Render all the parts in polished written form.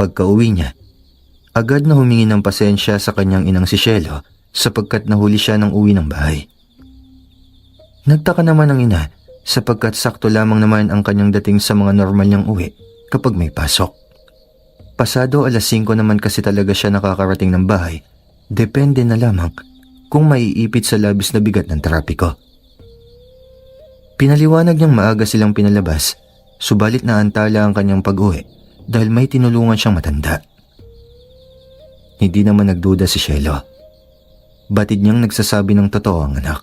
Pagka-uwi niya, agad na humingi ng pasensya sa kanyang inang si Cielo sapagkat nahuli siya ng uwi ng bahay. Nagtaka naman ang ina sapagkat sakto lamang naman ang kanyang dating sa mga normal niyang uwi kapag may pasok. Pasado 5:00 naman kasi talaga siya nakakarating ng bahay, depende na lamang kung maiipit sa labis na bigat ng trapiko. Pinaliwanag niyang maaga silang pinalabas, subalit naantala ang kanyang pag-uwi dahil may tinulungan siyang matanda. Hindi naman nagduda si Cielo. Batid niyang nagsasabi ng totoo ang anak.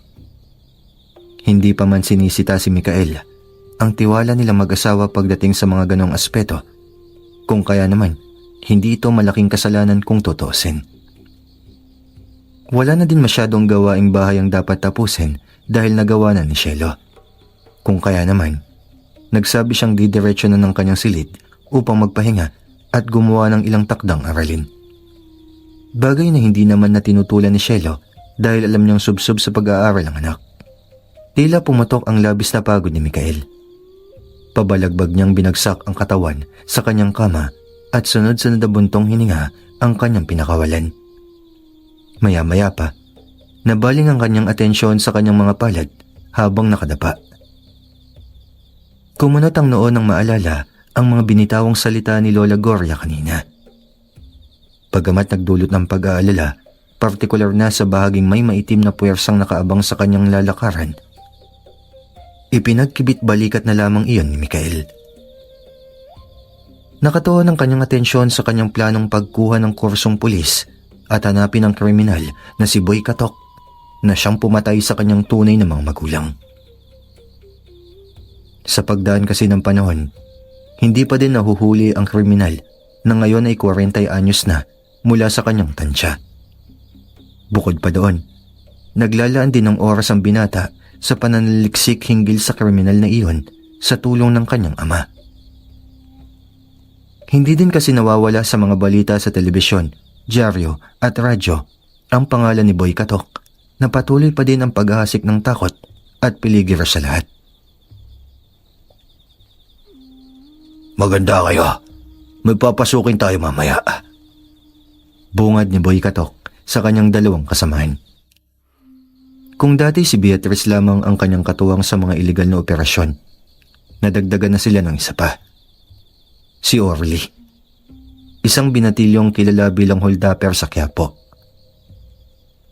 Hindi pa man sinisita si Mikael ang tiwala nila mag-asawa pagdating sa mga ganong aspeto, kung kaya naman hindi ito malaking kasalanan kung tutuusin. Wala na din masyadong gawaing bahay ang dapat tapusin dahil nagawa na ni Cielo. Kung kaya naman, nagsabi siyang didiretso na ng kanyang silid upang magpahinga at gumawa ng ilang takdang aralin. Bagay na hindi naman na tinutulan ni Cielo dahil alam niyang subsob sa pag-aaral ang anak. Tila pumatok ang labis na pagod ni Mikael. Pabalagbag niyang binagsak ang katawan sa kanyang kama at sunod-sunod na buntong hininga ang kanyang pinakawalan. Maya-maya pa, nabaling ang kanyang atensyon sa kanyang mga palad habang nakadapa. Kumunot ang noo ng maalala ang mga binitawang salita ni Lola Gloria kanina. Bagamat nagdulot ng pag-aalala, partikular na sa bahaging may maitim na puwersang nakaabang sa kanyang lalakaran, ipinagkibit balikat na lamang iyon ni Mikael. Nakatuon ang kanyang atensyon sa kanyang planong pagkuha ng kursong pulis at hanapin ang kriminal na si Boy Katok na siyang pumatay sa kanyang tunay na mga magulang. Sa pagdaan kasi ng panahon, hindi pa din nahuhuli ang kriminal na ngayon ay 40 anyos na mula sa kanyang tansya. Bukod pa doon, naglalaan din ng oras ang binata sa pananaliksik hinggil sa kriminal na iyon sa tulong ng kanyang ama. Hindi din kasi nawawala sa mga balita sa telebisyon, dyaryo at radyo ang pangalan ni Boy Katok na patuloy pa din ang paghahasik ng takot at piligiro sa lahat. Maganda kayo. Magpapasukin tayo mamaya. Bungad ni Boy Katok sa kanyang dalawang kasamahan. Kung dati si Beatrice lamang ang kanyang katuwang sa mga iligal na operasyon, nadagdagan na sila ng isa pa. Si Orly, isang binatilyong kilala bilang holdapper sa Quiapo.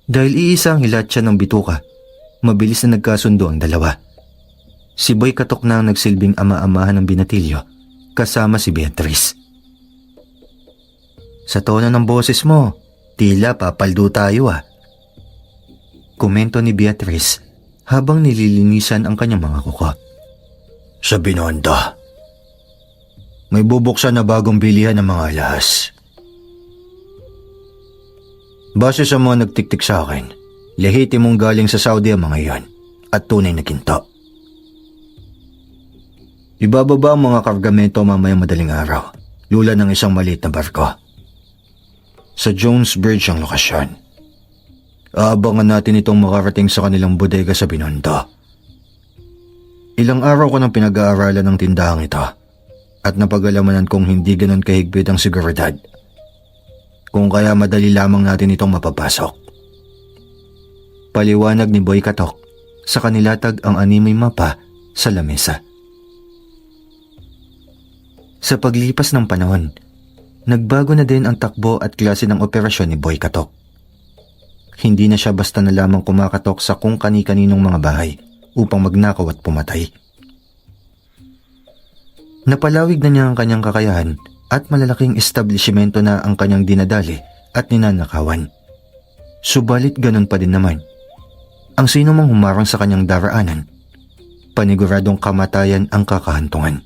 Dahil iisa ang hilat siya ng bituka, mabilis na nagkasundo ang dalawa. Si Boy Katok na ang nagsilbing ama-amahan ng binatilyo kasama si Beatrice. Sa tono ng boses mo, tila papaldo tayo ah. Komento ni Beatrice habang nililinisan ang kanyang mga kuko. Sa Binondo, may bubuksan na bagong bilihan ng mga alahas. Base sa mga nagtiktik sa akin, lehitimong galing sa Saudi ang mga iyon at tunay na ginto. Ibababa ang mga kargamento mamayang madaling araw, lula ng isang maliit na barko. Sa Jones Bridge ang lokasyon. Aabangan natin itong makarating sa kanilang bodega sa Binondo. Ilang araw ko nang pinag-aaralan ng tindahang ito at napag-alamanan kong hindi ganon kahigpit ang seguridad. Kung kaya madali lamang natin itong mapapasok. Paliwanag ni Boy Katok sa kanilatag ang animay mapa sa lamesa. Sa paglipas ng panahon, nagbago na din ang takbo at klase ng operasyon ni Boy Katok. Hindi na siya basta na lamang kumakatok sa kung kani-kaninong mga bahay upang magnakaw at pumatay. Napalawig na niya ang kanyang kakayahan at malalaking establishmento na ang kanyang dinadali at ninanakawan. Subalit ganun pa din naman. Ang sino mang humarang sa kanyang daraanan, paniguradong kamatayan ang kakahantungan.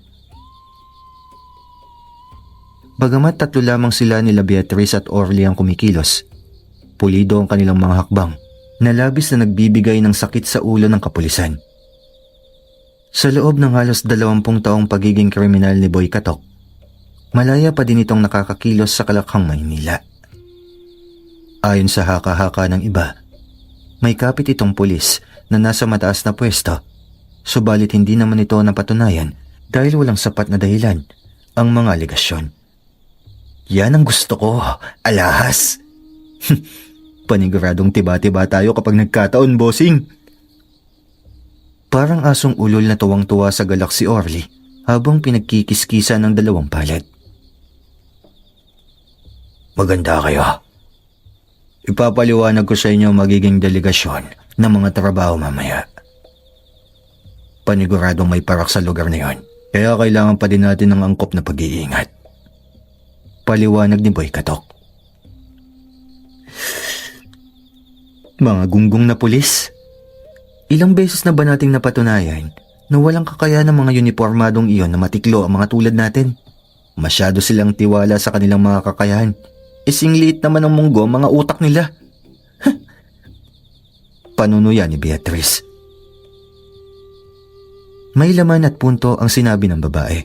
Bagamat 3 lamang sila nila Beatrice at Orly ang kumikilos, pulido ang kanilang mga hakbang na labis na nagbibigay ng sakit sa ulo ng kapulisan. Sa loob ng halos 20 taong pagiging kriminal ni Boy Katok, malaya pa din itong nakakakilos sa Kalakhang, Maynila. Ayon sa haka-haka ng iba, may kapit itong pulis na nasa mataas na pwesto, subalit hindi naman ito napatunayan dahil walang sapat na dahilan ang mga alegasyon. Yan ang gusto ko, alahas. Paniguradong tiba-tiba tayo kapag nagkataon, bossing. Parang asong ulol na tuwang-tuwa sa galak si Orly habang pinagkikiskisa ng dalawang palet. Maganda kayo. Ipapaliwanag ko sa inyo magiging delegasyon ng mga trabaho mamaya. Paniguradong may parak sa lugar na yon, kaya kailangan pa din natin ng angkop na pag-iingat. Paliwanag ni Boy Katok. Mga gunggong na pulis, ilang beses na ba nating napatunayan na walang kakaya ng mga uniformadong iyon na matiklo ang mga tulad natin? Masyado silang tiwala sa kanilang mga kakayahan. Ising liit naman ng munggo mga utak nila. Panunuya ni Beatrice. May laman at punto ang sinabi ng babae.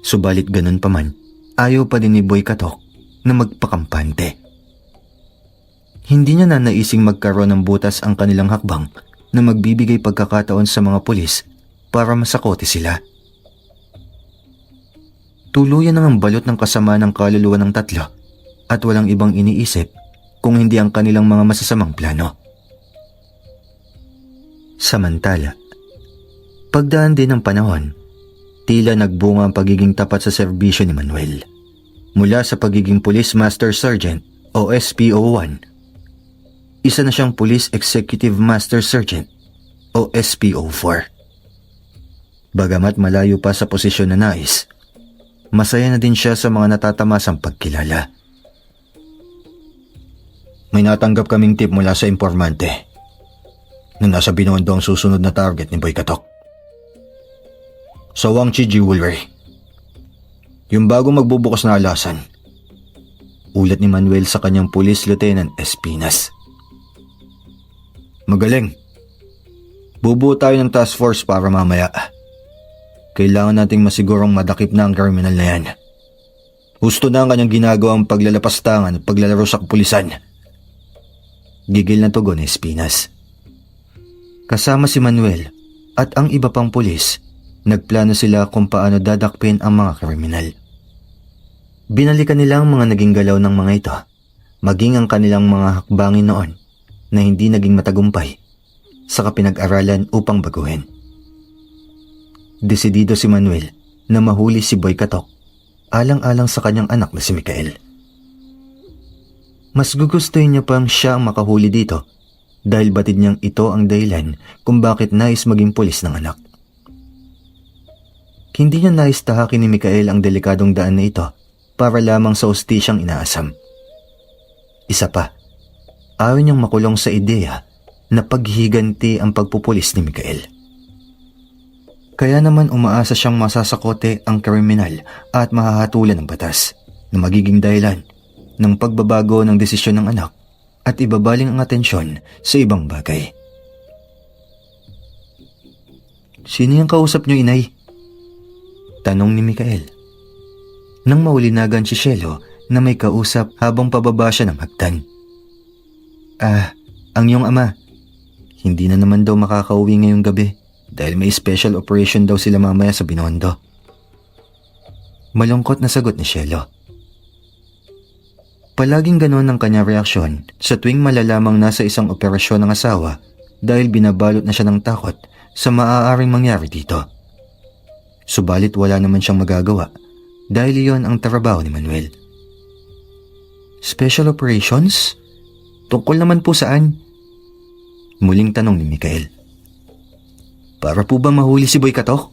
Subalit ganun pa man, ayaw pa din ni Boy Katok na magpakampante. Hindi niya na naising magkaroon ng butas ang kanilang hakbang na magbibigay pagkakataon sa mga pulis para masakote sila. Tuluyan nang ang balot ng kasama ng kaluluwa ng tatlo at walang ibang iniisip kung hindi ang kanilang mga masasamang plano. Samantala, pagdaan din ng panahon, tila nagbunga ang pagiging tapat sa serbisyo ni Manuel. Mula sa pagiging Police Master Sergeant o SPO1, isa na siyang Police Executive Master Sergeant o SPO4. Bagamat malayo pa sa posisyon na nais, masaya na din siya sa mga natatamasang pagkilala. May natanggap kaming tip mula sa informante na nasa Binondo ang susunod na target ni Boy Katok. Sa Wangchi Jewelry. Yung bagong magbubukas na alasan. Ulat ni Manuel sa kanyang Police Lieutenant Espinas. Magaling. Bubuo tayo ng task force para mamaya. Kailangan nating masigurong madakip na ang kriminal na yan. Husto na ang kanyang ginagawang paglalapastangan at paglalaro sa kapulisan. Gigil na tugon ni Espinas. Kasama si Manuel at ang iba pang pulis, nagplano sila kung paano dadakpin ang mga kriminal. Binalikan nila ang mga naging galaw ng mga ito, maging ang kanilang mga hakbangin noon na hindi naging matagumpay, saka pinag-aralan upang baguhin. Desidido si Manuel na mahuli si Boy Katok, alang-alang sa kanyang anak na si Mikael. Mas gugustuhin niya pang siya ang makahuli dito dahil batid niyang ito ang dahilan kung bakit nais maging pulis ng anak. Hindi niya nais tahakin ni Mikael ang delikadong daan na ito para lamang sa hustisyang inaasam. Isa pa, ayaw niyang makulong sa ideya na paghihiganti ang pagpupulis ni Mikael. Kaya naman umaasa siyang masasakote ang kriminal at mahahatulan ng batas na magiging dahilan ng pagbabago ng desisyon ng anak at ibabaling ang atensyon sa ibang bagay. Sino yung kausap niyo, inay? Tanong ni Mikael. Nang maulinagan si Shelo na may kausap habang pababa siya ng hagdan. Ang iyong ama. Hindi na naman daw makakauwi ngayong gabi dahil may special operation daw sila mamaya sa Binondo. Malungkot na sagot ni Shelo. Palaging ganoon ang kanyang reaksyon sa tuwing malalamang nasa isang operasyon ng asawa dahil binabalot na siya ng takot sa maaaring mangyari dito. Subalit wala naman siyang magagawa dahil iyon ang trabaho ni Manuel. Special operations? Tungkol naman po saan? Muling tanong ni Mikael. Para po ba mahuli si Boy Katok?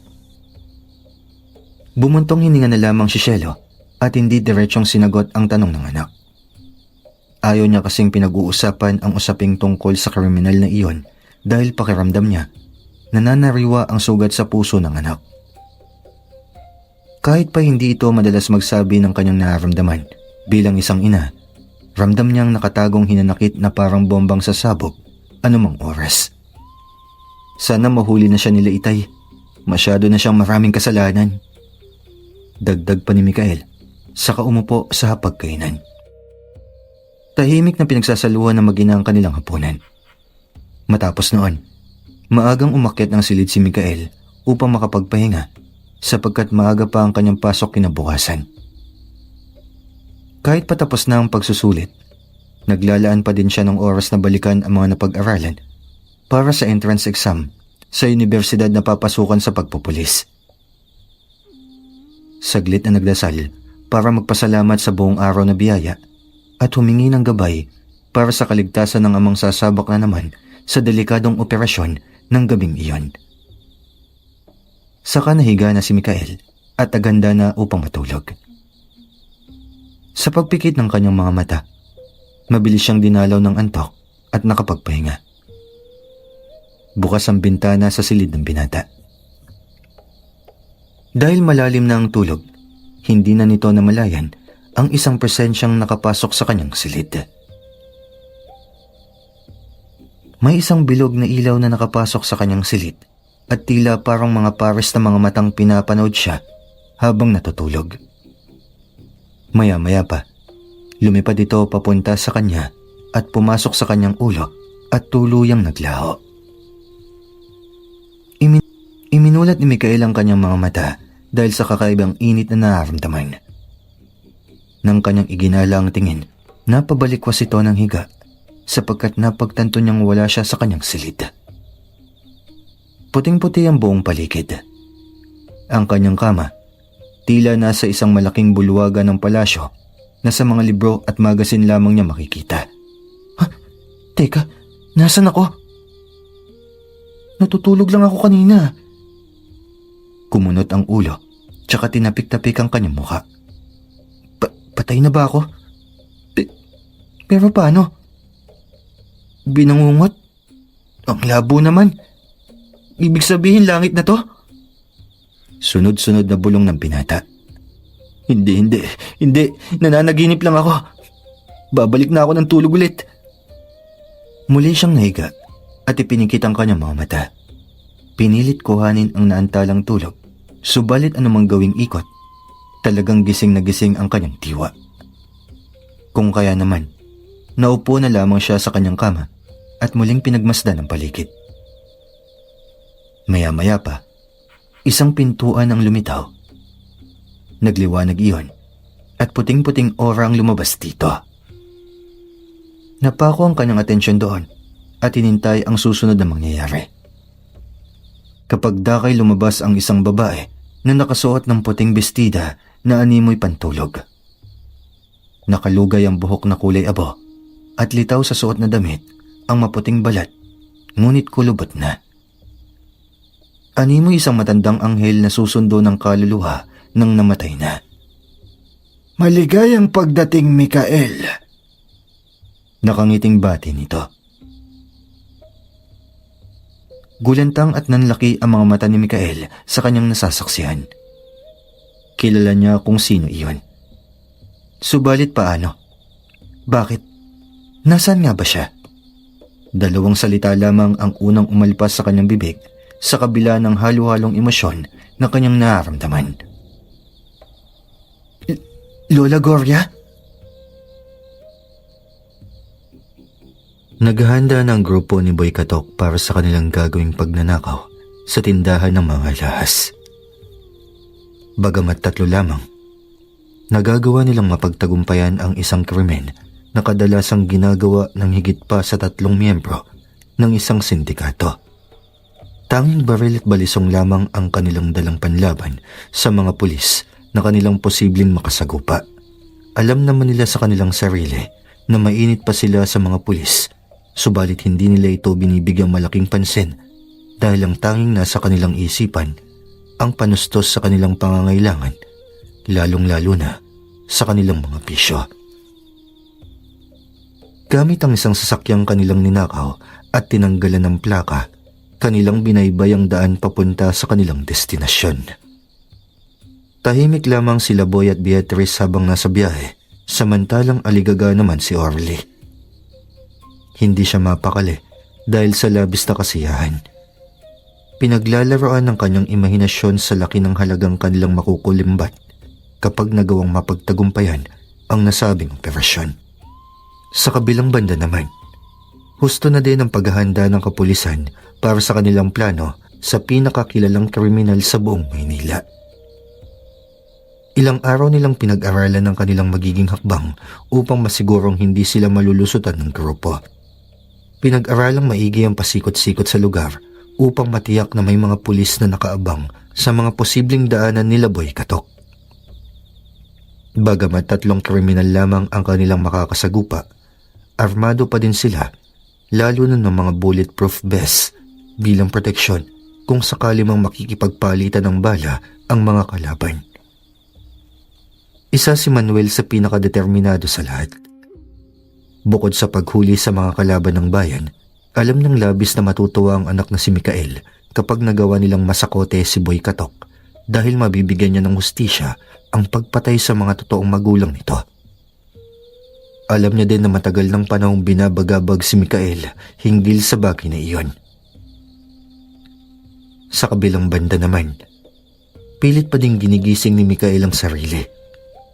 Bumuntong hininga na lamang si Shelo at hindi diretsyong sinagot ang tanong ng anak. Ayaw niya kasing pinag-uusapan ang usaping tungkol sa kriminal na iyon dahil pakiramdam niya nananariwa ang sugat sa puso ng anak. Kahit pa hindi ito madalas magsabi ng kanyang nararamdaman bilang isang ina, ramdam niyang nakatagong hinanakit na parang bombang sasabog anumang oras. Sana mahuli na siya nila Itay. Masyado na siyang maraming kasalanan. Dagdag pa ni Mikael, saka umupo sa hapagkainan. Tahimik na pinagsasaluhan ng mag-ina ang kanilang hapunan. Matapos noon, maagang umakyat ng silid si Mikael upang makapagpahinga sapagkat maaga pa ang kanyang pasok kinabukasan. Kahit patapos na ang pagsusulit, naglalaan pa din siya ng oras na balikan ang mga napag-aralan para sa entrance exam sa universidad na papasukan sa pagpupulis. Saglit na nagdasal para magpasalamat sa buong araw na biyaya at humingi ng gabay para sa kaligtasan ng amang sasabak na naman sa delikadong operasyon ng gabing iyon. Saka nahiga na si Mikael at aganda na upang matulog. Sa pagpikit ng kanyang mga mata, mabilis siyang dinalaw ng antok at nakapagpahinga. Bukas ang bintana sa silid ng binata. Dahil malalim na ang tulog, hindi na nito namalayan ang isang presensyang nakapasok sa kanyang silid. May isang bilog na ilaw na nakapasok sa kanyang silid at tila parang mga pares na mga matang pinapanood siya habang natutulog. Maya-maya pa, lumipad ito papunta sa kanya at pumasok sa kanyang ulo at tuluyang naglaho. Iminulat ni Mikael ang kanyang mga mata dahil sa kakaibang init na nararamdaman. Nang kanyang iginala ang tingin, napabalikwas ito ng higa sapagkat napagtanto niyang wala siya sa kanyang silid. Puting-puti ang buong paligid. Ang kanyang kama, tila nasa isang malaking bulwagan ng palasyo na sa mga libro at magasin lamang niya makikita. Ha? Teka, nasan ako? Natutulog lang ako kanina. Kumunot ang ulo, tsaka tinapik-tapik ang kanyang mukha. Patay na ba ako? Pero paano? Binangungot? Ang labo naman. Ibig sabihin langit na to? Sunod-sunod na bulong ng binata. Hindi. Nananaginip lang ako. Babalik na ako ng tulog ulit. Muli siyang nahiga at ipinikit ang kanyang mga mata. Pinilit kuhanin ang naantalang tulog. Subalit anumang gawing ikot, talagang gising na gising ang kanyang diwa. Kung kaya naman, naupo na lamang siya sa kanyang kama at muling pinagmasdan ang paligid. Maya-maya pa, isang pintuan ang lumitaw. Nagliwanag iyon at puting-puting aura ang lumabas dito. Napako ang kanyang atensyon doon at hinintay ang susunod na mangyayari. Kapag dakay lumabas ang isang babae na nakasuot ng puting bestida na animoy pantulog. Nakalugay ang buhok na kulay abo at litaw sa suot na damit ang maputing balat, ngunit kulubot na. Animoy isang matandang anghel na susundo ng kaluluwa ng namatay na. Maligayang pagdating, Mikael. Nakangiting bati nito. Gulantang at nanlaki ang mga mata ni Mikael sa kanyang nasasaksihan. Kilala niya kung sino iyon. Subalit paano? Bakit? Nasaan nga ba siya? Dalawang salita lamang ang unang umalpas sa kanyang bibig sa kabila ng halo-halong emosyon na kanyang nararamdaman. Lola Gloria? Naghahanda ng grupo ni Boy Katok para sa kanilang gagawing pagnanakaw sa tindahan ng mga alahas. Bagamat 3 lamang, nagagawa nilang mapagtagumpayan ang isang krimen na kadalasang ginagawa ng higit pa sa 3 miyembro ng isang sindikato. Tanging baril at balisong lamang ang kanilang dalang panlaban sa mga pulis na kanilang posibleng makasagupa. Alam naman nila sa kanilang sarili na mainit pa sila sa mga pulis, subalit hindi nila ito binibigyang malaking pansin dahil ang tanging nasa kanilang isipan ang panustos sa kanilang pangangailangan, lalong-lalo na sa kanilang mga bisyo. Gamit ang isang sasakyang kanilang ninakaw at tinanggalan ng plaka, kanilang binaybay ang daan papunta sa kanilang destinasyon. Tahimik lamang sila Boy at Beatrice habang nasa biyahe, samantalang aligaga naman si Orly. Hindi siya mapakali dahil sa labis na kasiyahan. Pinaglalaroan ng kanyang imahinasyon sa laki ng halagang kanilang makukulimbat kapag nagawang mapagtagumpayan ang nasabing operasyon. Sa kabilang banda naman, husto na din ang paghahanda ng kapulisan para sa kanilang plano sa pinakakilalang kriminal sa buong Maynila. Ilang araw nilang pinag-aralan ng kanilang magiging hakbang upang masigurong hindi sila malulusutan ng grupo. Pinag-aralang maigi ang pasikot-sikot sa lugar upang matiyak na may mga pulis na nakaabang sa mga posibleng daanan nila Boy Katok. Bagamat 3 kriminal lamang ang kanilang makakasagupa, armado pa din sila, lalo na ng mga bulletproof vests bilang proteksyon kung sakali mang makikipagpalitan ng bala ang mga kalaban. Isa si Manuel sa pinakadeterminado sa lahat. Bukod sa paghuli sa mga kalaban ng bayan, alam ng labis na matutuwa ang anak na si Mikael kapag nagawa nilang masakote si Boy Katok dahil mabibigyan niya ng hustisya ang pagpatay sa mga totoong magulang nito. Alam niya din na matagal ng panahong binabagabag si Mikael hinggil sa bagay na iyon. Sa kabilang banda naman, pilit pa ding ginigising ni Mikael ang sarili.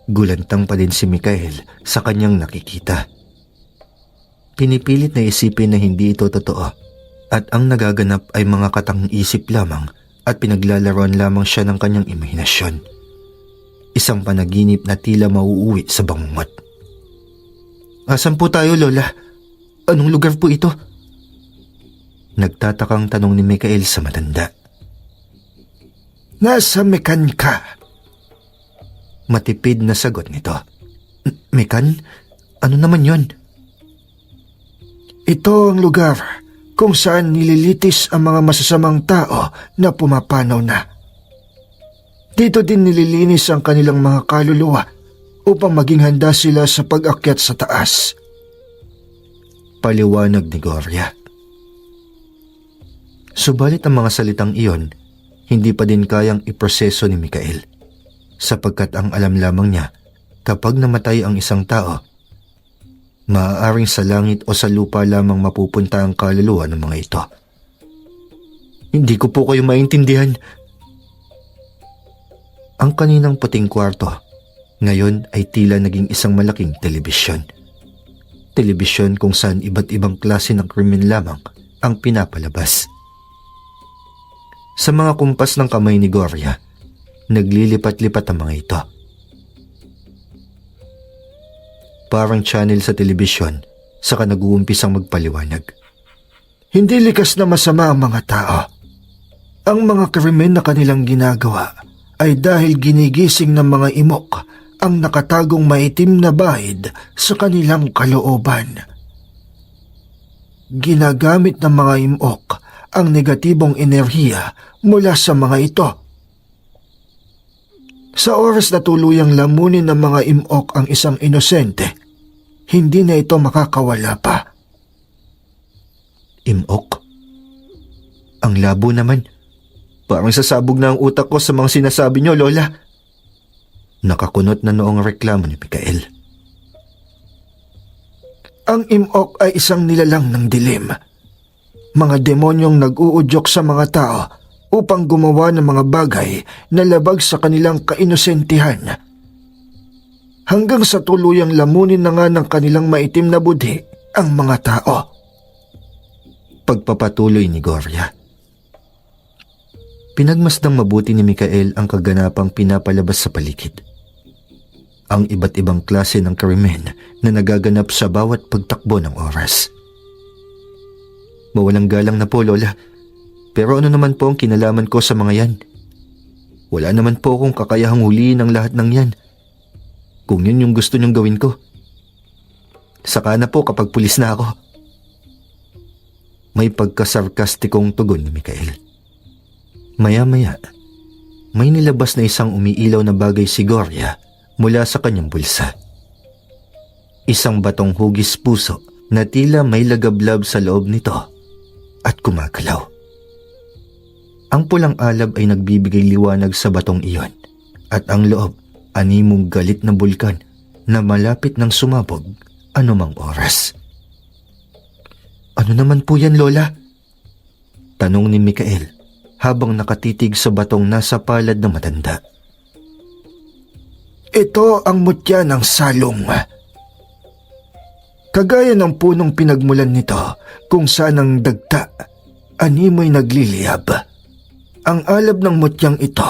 Gulantang pa din si Mikael sa kanyang nakikita. Pinipilit na isipin na hindi ito totoo at ang nagaganap ay mga katang-isip lamang at pinaglalaroan lamang siya ng kanyang imahinasyon. Isang panaginip na tila mauuwi sa bangungot. "Asan po tayo, Lola? Anong lugar po ito?" Nagtatakang tanong ni Mikael sa matanda. Nasa Mekan ka. Matipid na sagot nito. "Mekan? Ano naman yon?" Ito ang lugar kung saan nililitis ang mga masasamang tao na pumapanaw na. Dito din nililinis ang kanilang mga kaluluwa upang maging handa sila sa pag-akyat sa taas. Paliwanag ni Gloria. Subalit ang mga salitang iyon, hindi pa din kayang iproseso ni Mikael. Sapagkat ang alam lamang niya, kapag namatay ang isang tao, maaaring sa langit o sa lupa lamang mapupunta ang kaluluwa ng mga ito. "Hindi ko po kayo maintindihan." Ang kaninang puting kwarto, ngayon ay tila naging isang malaking telebisyon. Telebisyon kung saan iba't ibang klase ng krimen lamang ang pinapalabas. Sa mga kumpas ng kamay ni Gloria, naglilipat-lipat ang mga ito. Parang channel sa telebisyon, saka nag-uumpisang magpaliwanag. Hindi likas na masama ang mga tao. Ang mga krimen na kanilang ginagawa ay dahil ginigising ng mga imok ang nakatagong maitim na bahid sa kanilang kalooban. Ginagamit ng mga imok ang negatibong enerhiya mula sa mga ito. Sa oras na tuluyang lamunin ng mga imok ang isang inosente, hindi na ito makakawala pa. Imok? Ang labo naman. Parang sasabog na ang utak ko sa mga sinasabi niyo, Lola. Nakakunot na noong reklamo ni Mikael. Ang imok ay isang nilalang ng dilim. Mga demonyong nag-uudyok sa mga tao upang gumawa ng mga bagay na labag sa kanilang kainosentihan. Hanggang sa tuluyang lamunin na nga ng kanilang maitim na budhi ang mga tao. Pagpapatuloy ni Gloria. Pinagmasdang mabuti ni Mikael ang kaganapang pinapalabas sa paligid. Ang iba't ibang klase ng krimen na nagaganap sa bawat pagtakbo ng oras. Mawalang galang na po, Lola. Pero ano naman po ang kinalaman ko sa mga yan? Wala naman po akong kakayahang huliin ang lahat ng yan. Kung yun yung gusto niyong gawin ko. Saka na po kapag pulis na ako. May pagkasarkastikong tugon ni Mikael. Maya-maya, may nilabas na isang umiilaw na bagay si Gloria mula sa kanyang bulsa. Isang batong hugis puso na tila may lagablab sa loob nito at kumagalaw. Ang pulang alab ay nagbibigay liwanag sa batong iyon at ang loob animong galit na bulkan na malapit ng sumabog anumang oras. "Ano naman po yan, Lola?" Tanong ni Mikael habang nakatitig sa batong nasa palad ng matanda. Ito ang mutya ng salong. Kagaya ng punong pinagmulan nito kung saan ang dagta, animoy nagliliyab. Ang alab ng mutyang ito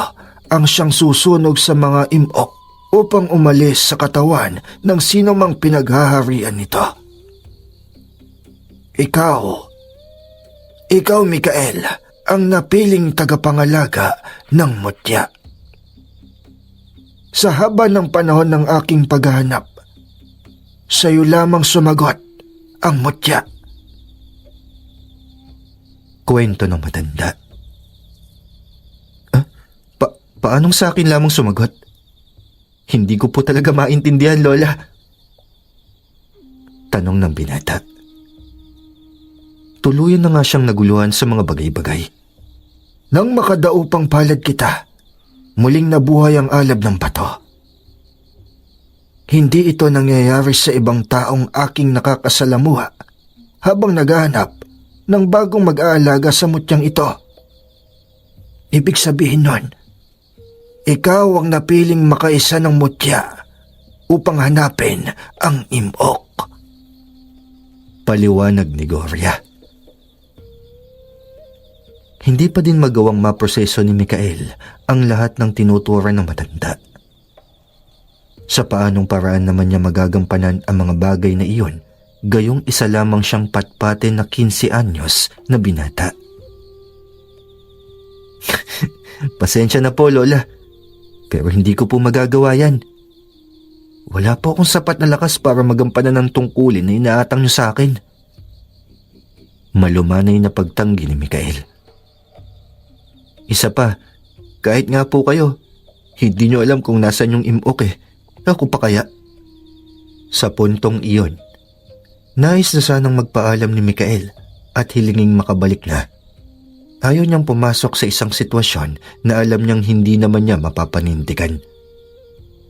ang siyang susunog sa mga imok upang umalis sa katawan ng sino mang pinaghaharian nito. Ikaw Mikael, ang napiling tagapangalaga ng mutya. Sa haba ng panahon ng aking paghahanap, sa'yo lamang sumagot ang mutya. Kwento ng matanda. Paanong sa akin lamang sumagot? Hindi ko po talaga maintindihan, Lola. Tanong ng binata. Tuluyan na nga siyang naguluhan sa mga bagay-bagay. Nang makadaupang palad kita, muling nabuhay ang alab ng bato. Hindi ito nangyayari sa ibang taong aking nakakasalamuha habang naghahanap ng bagong mag-aalaga sa mutyang ito. Ibig sabihin nun, ikaw ang napiling makaisa ng mutya upang hanapin ang imok. Paliwanag ni Gloria. Hindi pa din magawang maproseso ni Mikael ang lahat ng tinuturan ng matanda. Sa paanong paraan naman niya magagampanan ang mga bagay na iyon, gayong isa lamang siyang patpatin na 15 anyos na binata. Pasensya na po, Lola, pero hindi ko po magagawa yan. Wala po akong sapat na lakas para magampanan ng tungkulin na inaatang niyo sa akin. Malumanay na pagtanggi ni Mikael. Isa pa, kahit nga po kayo, hindi niyo alam kung nasan yung imok eh. Ako pa kaya? Sa puntong iyon, nais na sanang magpaalam ni Mikael at hilinging makabalik na. Ayaw niyang pumasok sa isang sitwasyon na alam niyang hindi naman niya mapapanindigan.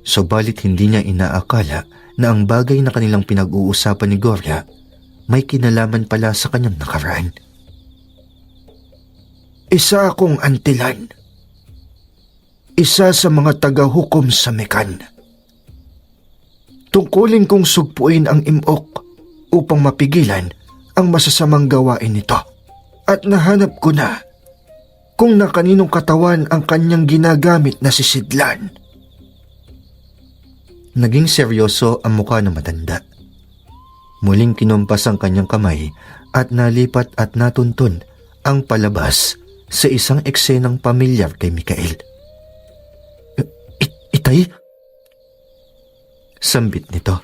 Subalit hindi niya inaakala na ang bagay na kanilang pinag-uusapan ni Gloria may kinalaman pala sa kanyang nakaraan. Isa akong antilan. Isa sa mga taga-hukom sa Mekan. Tungkulin kong sugpuin ang imok upang mapigilan ang masasamang gawain nito. At nahanap ko na kung na kaninong katawan ang kanyang ginagamit na sisidlan. Naging seryoso ang mukha ng matanda. Muling kinumpas ang kanyang kamay at nalipat at natuntun ang palabas sa isang eksenang pamilyar kay Mikael. Itay? Sambit nito.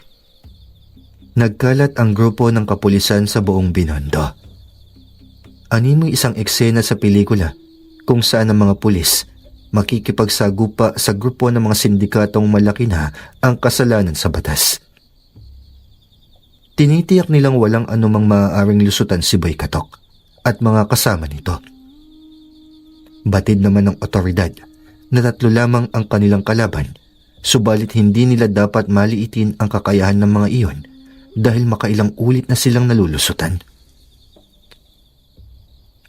Nagkalat ang grupo ng kapulisan sa buong Binondo. Animoy isang eksena sa pelikula kung saan ang mga pulis makikipagsagupa sa grupo ng mga sindikatong malaki na ang kasalanan sa batas. Tinitiyak nilang walang anumang maaaring lusutan si Boy Katok at mga kasama nito. Batid naman ng otoridad na 3 lamang ang kanilang kalaban, subalit hindi nila dapat maliitin ang kakayahan ng mga iyon dahil makailang ulit na silang nalulusutan.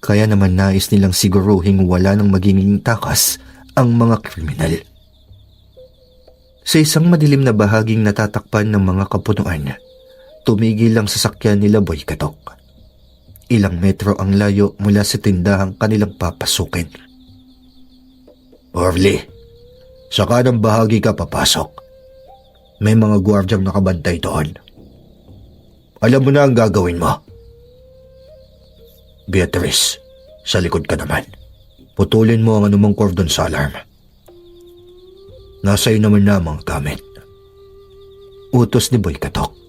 Kaya naman nais nilang siguruhing wala nang magiging takas ang mga kriminal. Sa isang madilim na bahaging natatakpan ng mga kapunuan, tumigil ang sasakyan nila Boy Katok. Ilang metro ang layo mula sa tindahang kanilang papasukin. Orly, sa kanang bahagi ka papasok. May mga gwardyang nakabantay doon. Alam mo na ang gagawin mo. Beatrice, sa likod ka naman. Putulin mo ang anumang cordon sa alarm. Nasa iyo naman na ang gamit. Utos ni Boy Katok.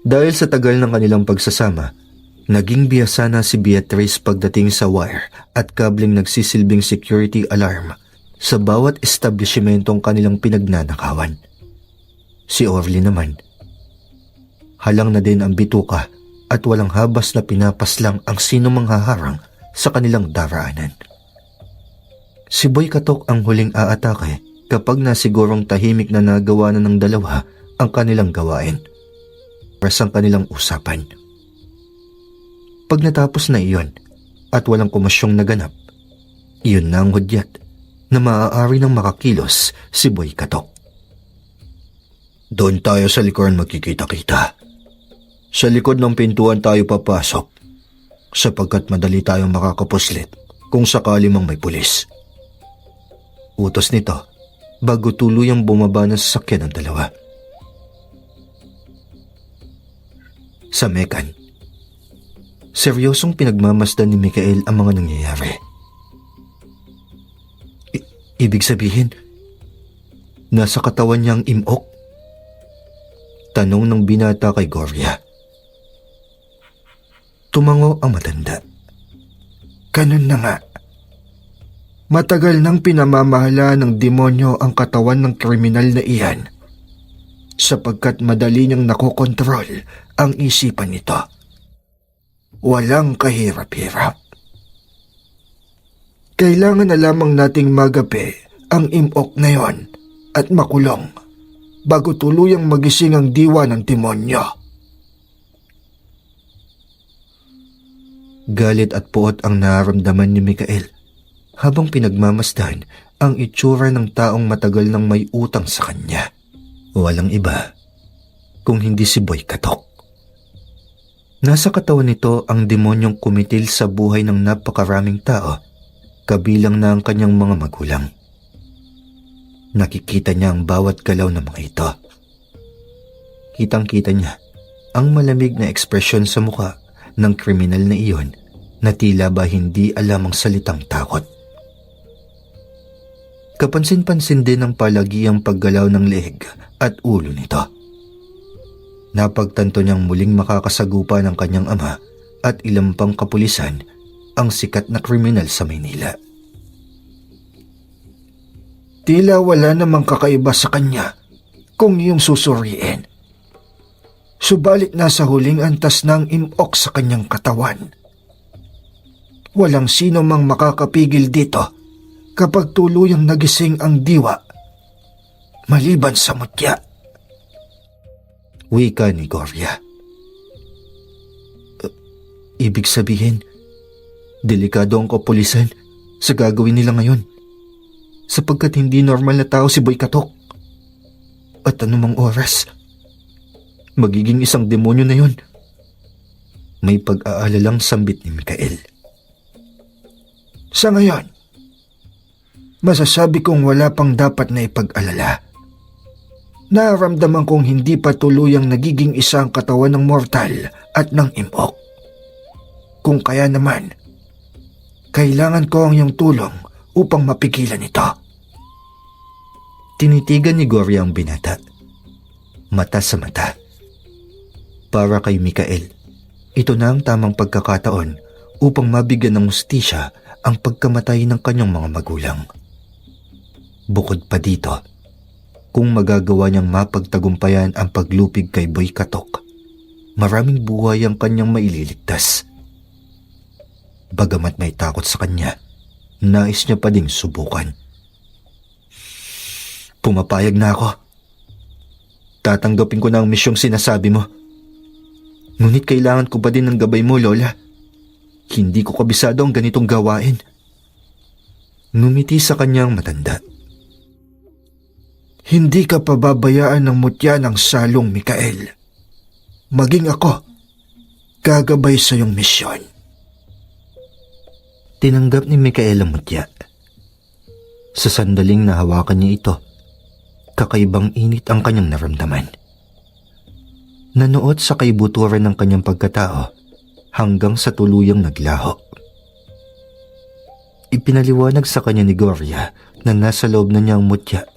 Dahil sa tagal ng kanilang pagsasama, naging biyasa na si Beatrice pagdating sa wire at kabling nagsisilbing security alarm sa bawat establishmentong kanilang pinagnanakawan. Si Orly naman, halang na din ang bituka at walang habas na pinapaslang ang sino mang haharang sa kanilang daraanan. Si Boy Katok ang huling aatake kapag nasigurong tahimik na nagawa na ng dalawa ang kanilang gawain. Ang kanilang usapan. Pag natapos na iyon at walang kumasyong naganap, iyon na ang hudyat na maaari nang makakilos si Boy Katok. Doon tayo sa likuran magkikita-kita. Sa likod ng pintuan tayo papasok sapagkat madali tayong makakapuslit kung sakali mang may pulis. Utos nito bago tuluyang bumaba ng sasakyan ng dalawa. Sa Mekan, seryosong pinagmamasdan ni Mikael ang mga nangyayari. Ibig sabihin, nasa katawan niya ang imok? Tanong ng binata kay Gloria. Tumango ang matanda. Ganun na nga. Matagal nang pinamamahala ng demonyo ang katawan ng kriminal na iyan sapagkat madali niyang nakokontrol ang isipan nito. Walang kahirap-hirap. Kailangan na lamang nating magapi ang imok na yon at makulong bago tuluyang magising ang diwa ng demonyo. Galit at puot ang nararamdaman ni Mikael habang pinagmamasdan ang itsura ng taong matagal nang may utang sa kanya. Walang iba kung hindi si Boy Katok. Nasa katawan nito ang demonyong kumitil sa buhay ng napakaraming tao, kabilang na ang kanyang mga magulang. Nakikita niya ang bawat galaw ng mga ito. Kitang-kita niya ang malamig na ekspresyon sa mukha ng kriminal na iyon na tila ba hindi alam ang salitang takot. Kapansin-pansin din ang palagiang paggalaw ng leeg at ulo nito. Napagtanto niyang muling makakasagupa ng kanyang ama at ilang pang kapulisan ang sikat na kriminal sa Maynila. Tila wala namang kakaiba sa kanya kung iyong susuriin. Subalit nasa huling antas ng imok sa kanyang katawan. Walang sino mang makakapigil dito kapag tuluyang nagising ang diwa, maliban sa mutya. Wika ni Gloria. Ibig sabihin, delikado ang kapulisan sa gagawin nila ngayon sapagkat hindi normal na tao si Boy Katok. At anumang oras, magiging isang demonyo na yun. May pag-aalalang sambit ni Mikael. Sa ngayon, masasabi kong wala pang dapat na ipag-alala. Nararamdaman kong hindi pa tuluyang nagiging isang katawan ng mortal at ng imok. Kung kaya naman, kailangan ko ang iyong tulong upang mapigilan ito. Tinitigan ni Gloria ang binata. Mata sa mata. Para kay Mikael, ito na ang tamang pagkakataon upang mabigyan ng hustisya ang pagkamatay ng kanyang mga magulang. Bukod pa dito, kung magagawa niyang mapagtagumpayan ang paglupig kay Boy Katok, maraming buhay ang kanyang maililigtas. Bagamat may takot sa kanya, nais niya pa ding subukan. Pumapayag na ako. Tatanggapin ko na ang misyong sinasabi mo. Ngunit kailangan ko pa din ng gabay mo, Lola. Hindi ko kabisado ang ganitong gawain. Ngumiti sa kanyang matanda. Hindi ka pababayaan ng mutya ng salong, Mikael. Maging ako, gagabay sa iyong misyon. Tinanggap ni Mikael ang mutya. Sa sandaling nahawakan niya ito, kakaibang init ang kanyang naramdaman. Nanuot sa kaibuturan ng kanyang pagkatao hanggang sa tuluyang naglaho. Ipinaliwanag sa kanya ni Gloria na nasa loob na niya ang mutya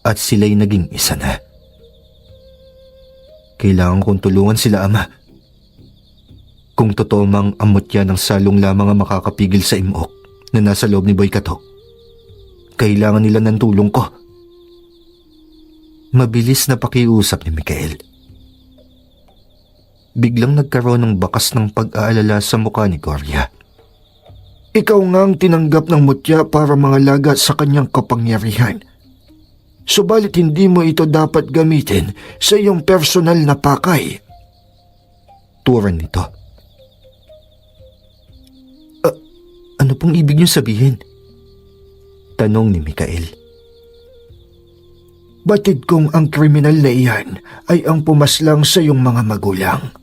at sila'y naging isa na. Kailangan kong tulungan sila, Ama. Kung totoo mang ang mutya ng salong lamang ang makakapigil sa imok na nasa loob ni Boy Katok, kailangan nila ng tulong ko. Mabilis na pakiusap ni Mikael. Biglang nagkaroon ng bakas ng pag-aalala sa mukha ni Gloria. Ikaw nga ang tinanggap ng mutya para mangalaga sa kanyang kapangyarihan. Subalit hindi mo ito dapat gamitin sa iyong personal na pakay. Turan nito. Ano pong ibig niyo sabihin? Tanong ni Mikael. Batid kong ang kriminal na iyan ay ang pumaslang sa iyong mga magulang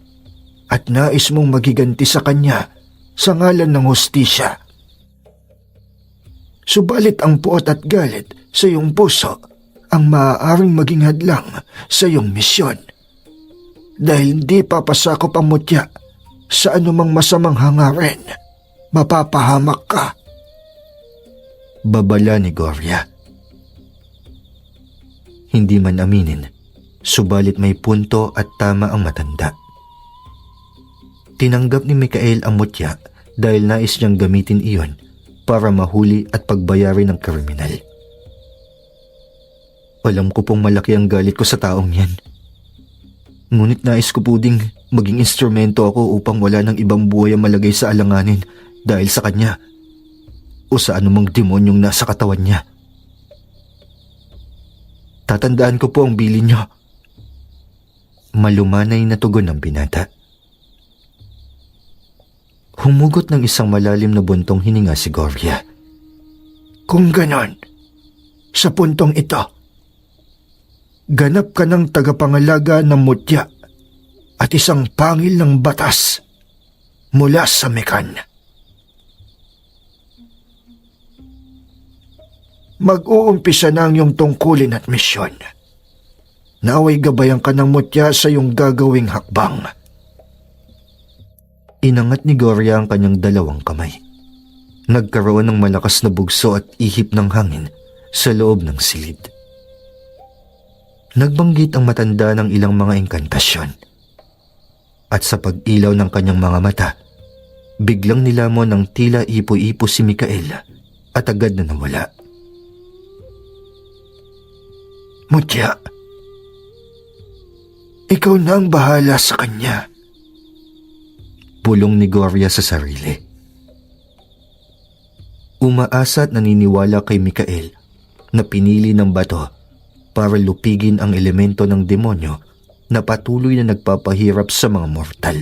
at nais mong magiganti sa kanya sa ngalan ng hustisya. Subalit ang puot at galit sa iyong puso ang maaaring maging hadlang sa iyong misyon. Dahil hindi papasakop ang mutya sa anumang masamang hangarin, mapapahamak ka. Babala ni Gloria. Hindi man aminin, subalit may punto at tama ang matanda. Tinanggap ni Mikael ang mutya dahil nais niyang gamitin iyon para mahuli at pagbayarin ng kriminal. Alam ko pong malaki ang galit ko sa taong yan. Ngunit nais ko po ding maging instrumento ako upang wala ng ibang buhay ang malagay sa alanganin dahil sa kanya o sa anumang demonyong nasa katawan niya. Tatandaan ko po ang bilin niyo. Malumanay na tugon ng binata. Humugot ng isang malalim na buntong hininga si Gloria. Kung ganon, sa puntong ito, ganap ka ng tagapangalaga ng mutya at isang pangil ng batas mula sa Mekan. Mag-uumpisa na ang iyong tungkulin at misyon. Naway gabayan ka ng mutya sa iyong gagawing hakbang. Inangat ni Gloria ang kanyang dalawang kamay. Nagkaroon ng malakas na bugso at ihip ng hangin sa loob ng silid. Nagbanggit ang matanda ng ilang mga engkantasyon. At sa pag-ilaw ng kanyang mga mata, biglang nilamon ng tila ipo-ipo si Mikael at agad na nawala. Mutya, ikaw na ang bahala sa kanya. Pulong ni Gloria sa sarili. Umaasa at naniniwala kay Mikael na pinili ng bato para lupigin ang elemento ng demonyo na patuloy na nagpapahirap sa mga mortal.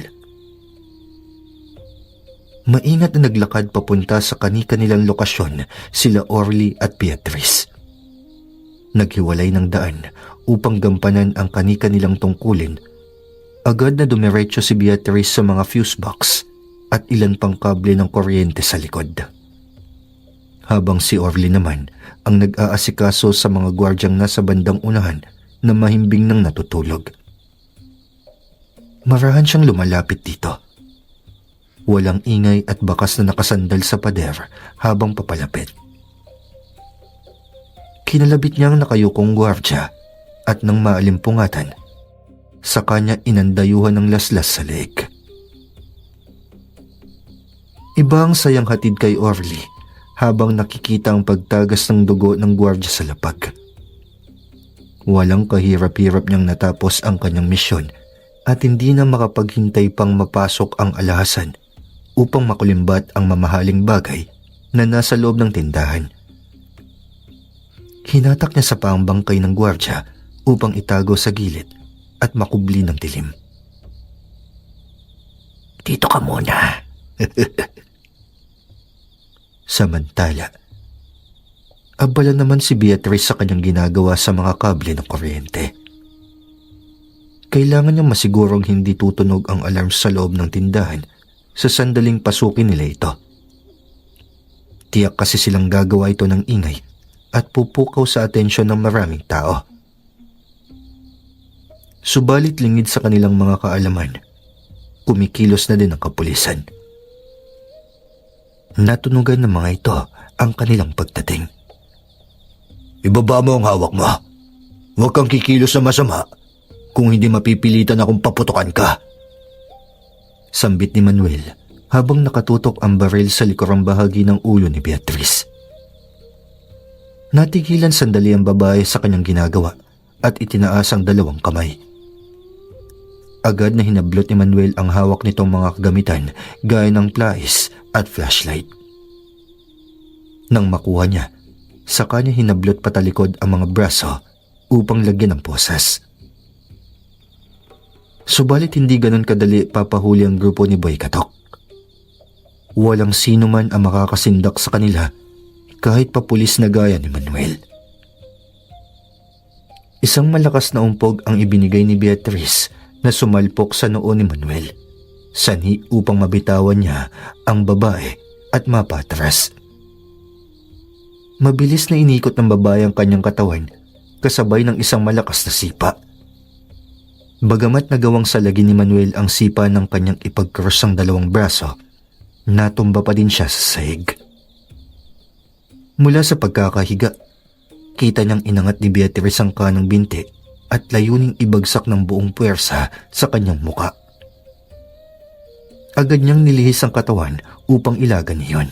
Maingat na naglakad papunta sa kani-kanilang lokasyon sila Orly at Beatrice. Naghiwalay ng daan upang gampanan ang kani-kanilang tungkulin. Agad na dumiretso si Beatrice sa mga fuse box at ilan pang kable ng kuryente sa likod. Habang si Orly naman ang nag-aasikaso sa mga gwardyang nasa bandang unahan na mahimbing nang natutulog. Marahan siyang lumalapit dito. Walang ingay at bakas na nakasandal sa pader habang papalapit. Kinalabit niya ang nakayukong gwardya at nang maalimpungatan, sa kanya inandayuhan ng laslas sa leeg. Iba ang sayang hatid kay Orly habang nakikita ang pagtagas ng dugo ng gwardya sa lapag. Walang kahirap-hirap niyang natapos ang kanyang misyon at hindi na makapaghintay pang mapasok ang alahasaan upang makulimbat ang mamahaling bagay na nasa loob ng tindahan. Hinatak niya sa pambangkay ng gwardya upang itago sa gilid at makubli ng dilim. Dito ka muna. Samantala, abala naman si Beatrice sa kanyang ginagawa sa mga kable ng kuryente. Kailangan niyang masigurong hindi tutunog ang alarm sa loob ng tindahan sa sandaling pasukin nila ito. Tiyak kasi silang gagawa ito ng ingay at pupukaw sa atensyon ng maraming tao. Subalit lingid sa kanilang mga kaalaman, kumikilos na din ang kapulisan. Natunugan ng mga ito ang kanilang pagdating. Ibaba mo ang hawak mo. Huwag kang kikilos na masama kung hindi mapipilitan akong paputukan ka. Sambit ni Manuel habang nakatutok ang baril sa likurang bahagi ng ulo ni Beatrice. Natigilan sandali ang babae sa kanyang ginagawa at itinaas ang dalawang kamay. Agad na hinablot ni Manuel ang hawak nitong mga kagamitan gaya ng plais at flashlight. Nang makuha niya, sa kanya hinablot patalikod ang mga braso upang lagyan ng posas. Subalit hindi ganon kadali papahuli ang grupo ni Boy Katok. Walang sino man ang makakasindak sa kanila kahit pa pulis na gaya ni Manuel. Isang malakas na umpog ang ibinigay ni Beatrice na sumalpok sa noo ni Manuel, sanhi upang mabitawan niya ang babae at mapatras. Mabilis na inikot ng babae ang kanyang katawan kasabay ng isang malakas na sipa. Bagamat nagawang salagin ni Manuel ang sipa ng kanyang ipagkrus ang dalawang braso, natumba pa din siya sa sahig. Mula sa pagkakahiga, kita niyang inangat ni Beatrice ang kanang binti at layuning ibagsak ng buong puwersa sa kanyang muka. Agad niyang nilihis ang katawan upang ilagan iyon.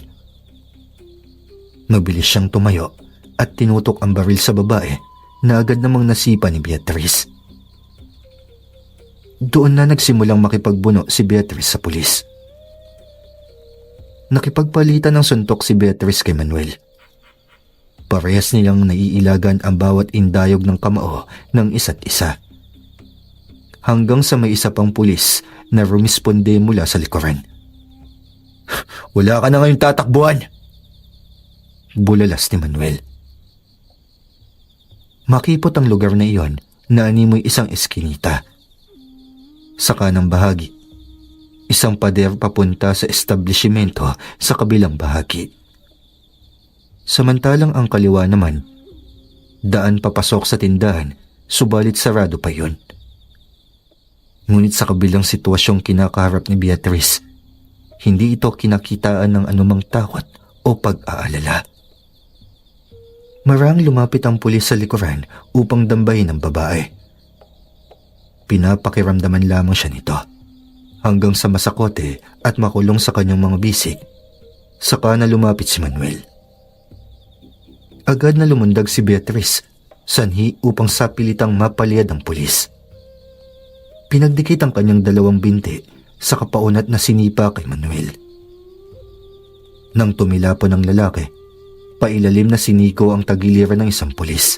Mabilis siyang tumayo at tinutok ang baril sa babae na agad namang nasipa ni Beatrice. Doon na nagsimulang makipagbuno si Beatrice sa pulis. Nakipagpalitan ng suntok si Beatrice kay Manuel. Parehas nilang naiilagan ang bawat indayog ng kamao ng isa't isa. Hanggang sa may isa pang pulis na rumisponde mula sa likuran. "Wala ka na ngayong tatakbuhan!" Bulalas ni Manuel. Makipot ang lugar na iyon na animoy isang eskinita. Sa kanang bahagi, isang pader papunta sa establishmento sa kabilang bahagi. Samantalang ang kaliwa naman, daan papasok sa tindahan, subalit sarado pa yun. Ngunit sa kabilang sitwasyong kinakaharap ni Beatrice, hindi ito kinakitaan ng anumang takot o pag-aalala. Marang lumapit ang pulis sa likuran upang dambahin ang babae. Pinapakiramdaman lamang siya nito hanggang sa masakote at makulong sa kanyang mga bisig. Saka na lumapit si Manuel. Agad na lumundag si Beatrice, sanhi upang sapilitang mapaliyad ang pulis. Pinagdikit ang kanyang dalawang binti sa kapaunat na sinipa kay Manuel. Nang tumilapon ang lalaki, pailalim na siniko ang tagiliran ng isang pulis.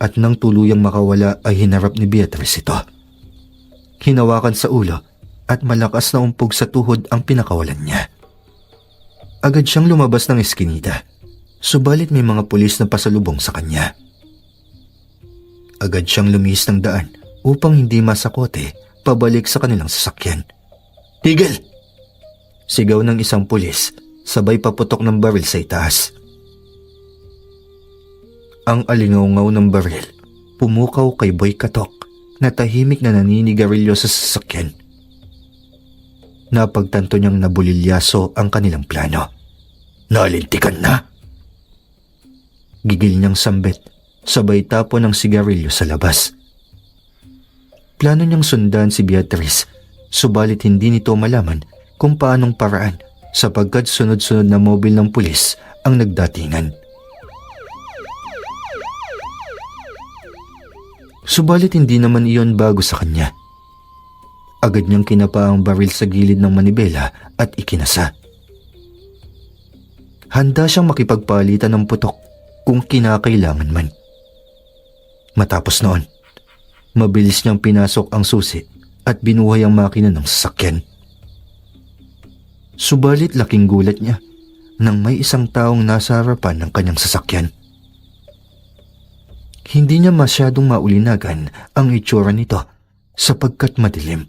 At nang tuluyang makawala ay hinarap ni Beatrice ito. Hinawakan sa ulo at malakas na umpog sa tuhod ang pinakawalan niya. Agad siyang lumabas ng eskinita, subalit may mga pulis na pasalubong sa kanya. Agad siyang lumihis ng daan upang hindi masakote pabalik sa kanilang sasakyan. "Tigil!" Sigaw ng isang pulis, sabay paputok ng baril sa itaas. Ang alingaw-ngaw ng baril pumukaw kay Boy Katok na tahimik na naninigarilyo sa sasakyan. Napagtanto niyang nabulilyaso ang kanilang plano. "Nalintikan na!" Gigil niyang sambit, sabay tapo ng sigarilyo sa labas. Plano niyang sundan si Beatrice, subalit hindi nito malaman kung paanong paraan sapagkat sunod-sunod na mobil ng pulis ang nagdatingan. Subalit hindi naman iyon bago sa kanya. Agad niyang kinapa ang baril sa gilid ng manibela at ikinasa. Handa siyang makipagpalitan ng putok kung kinakailangan man. Matapos noon, mabilis niyang pinasok ang susi at binuhay ang makina ng sasakyan. Subalit laking gulat niya nang may isang taong nasa harapan ng kanyang sasakyan. Hindi niya masyadong maulinagan ang itsura nito sapagkat madilim.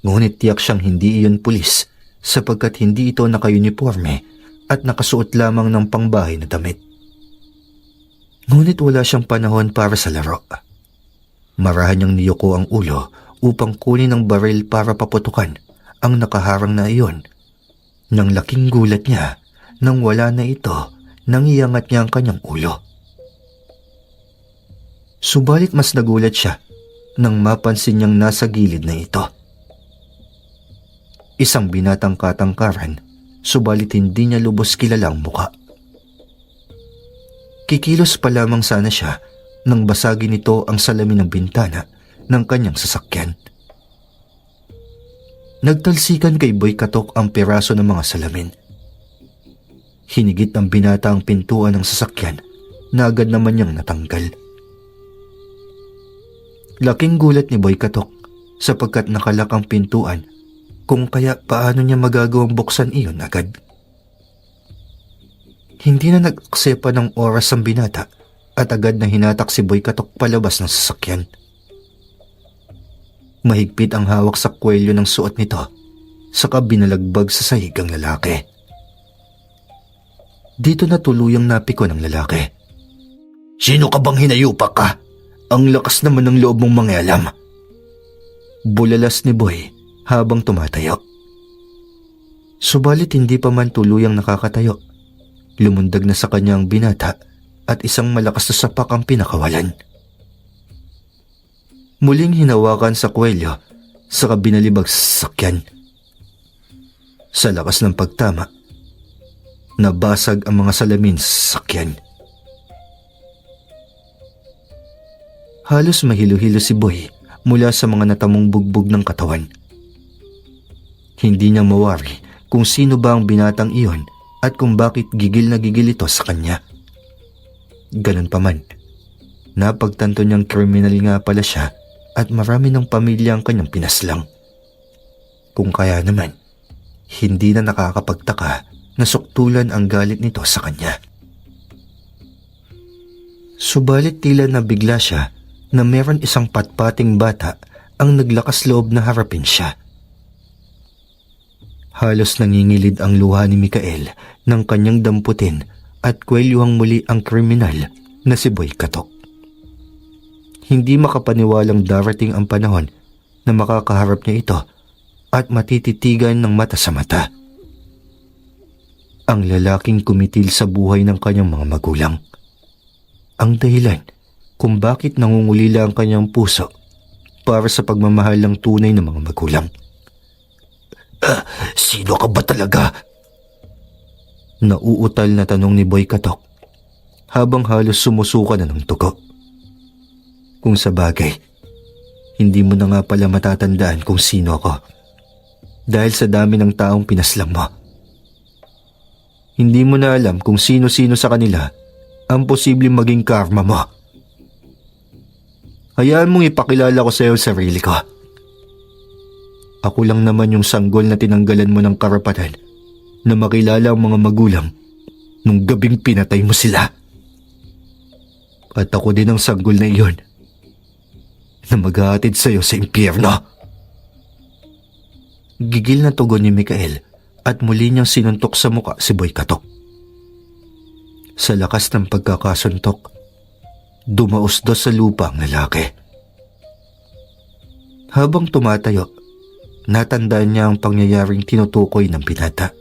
Ngunit tiyak siyang hindi iyon pulis sapagkat hindi ito naka-uniforme at nakasuot lamang ng pangbahay na damit. Ngunit wala siyang panahon para sa laro. Marahan niyang niyuko ang ulo upang kunin ang baril para paputukan ang nakaharang na iyon. Nang laking gulat niya nang wala na ito nang iangat niya ang kanyang ulo. Subalit mas nagulat siya nang mapansin niyang nasa gilid na ito. Isang binatang katangkaran, subalit hindi niya lubos kilala ang muka. Kikilos pa lamang sana siya nang basagin nito ang salamin ng bintana ng kanyang sasakyan. Nagtalsikan kay Boy Katok ang piraso ng mga salamin. Hinigit ng binata ang pintuan ng sasakyan na agad naman niyang natanggal. Laking gulat ni Boy Katok sapagkat nakalak ang pintuan, kung kaya paano niya magagawang buksan iyon agad. Hindi na nag-aksepa ng oras ang binata at agad na hinatak si Boy Katok palabas ng sasakyan. Mahigpit ang hawak sa kwelyo ng suot nito, saka binalagbag sa sahig ang lalaki. Dito na tuluyang napiko ng lalaki. Sino ka bang hinayupak ka? Ang lakas naman ng loob mong mangialam. Bulalas ni Boy habang tumatayo. Subalit hindi pa man tuluyang nakakatayo. Lumundag na sa kanya ang binata at isang malakas na sapak ang pinakawalan. Muling hinawakan sa kwelyo saka binalibag sa sakyan. Sa lakas ng pagtama, nabasag ang mga salamin sa sakyan. Halos mahilo-hilo si Boy mula sa mga natamong bugbog ng katawan. Hindi niya mawari kung sino ba ang binatang iyon at kung bakit gigil na gigil ito sa kanya. Ganun pa man, napagtanto niyang kriminal nga pala siya at marami ng pamilya ang kanyang pinaslang. Kung kaya naman, hindi na nakakapagtaka na suktulan ang galit nito sa kanya. Subalit tila nabigla siya na meron isang patpating bata ang naglakas loob na harapin siya. Halos nangingilid ang luha ni Mikael nang kanyang damputin at kwelyuhang muli ang kriminal na si Boy Katok. Hindi makapaniwalang darating ang panahon na makakaharap niya ito at matititigan ng mata sa mata. Ang lalaking kumitil sa buhay ng kanyang mga magulang. Ang dahilan kung bakit nangungulila ang kanyang puso para sa pagmamahal ng tunay na mga magulang. Sino ka ba talaga? Nauutal na tanong ni Boy Katok habang halos sumusuka na ng tugo. Kung sa bagay, hindi mo na nga pala matatandaan kung sino ako dahil sa dami ng taong pinaslang mo. Hindi mo na alam kung sino-sino sa kanila ang posibleng maging karma mo. Hayaan mong ipakilala ko sa iyo sarili ko. Ako lang naman yung sanggol na tinanggalan mo ng karapatan na makilala ang mga magulang nung gabing pinatay mo sila. At ako din ang sanggol na iyon na maghahatid sa iyo sa impyerno. Gigil na tugon ni Mikael at muli niyang sinuntok sa muka si Boy Katok. Sa lakas ng pagkakasuntok, dumausdos sa lupa ang lalaki. Habang tumatayo, natandaan niya ang pangyayaring tinutukoy ng binata.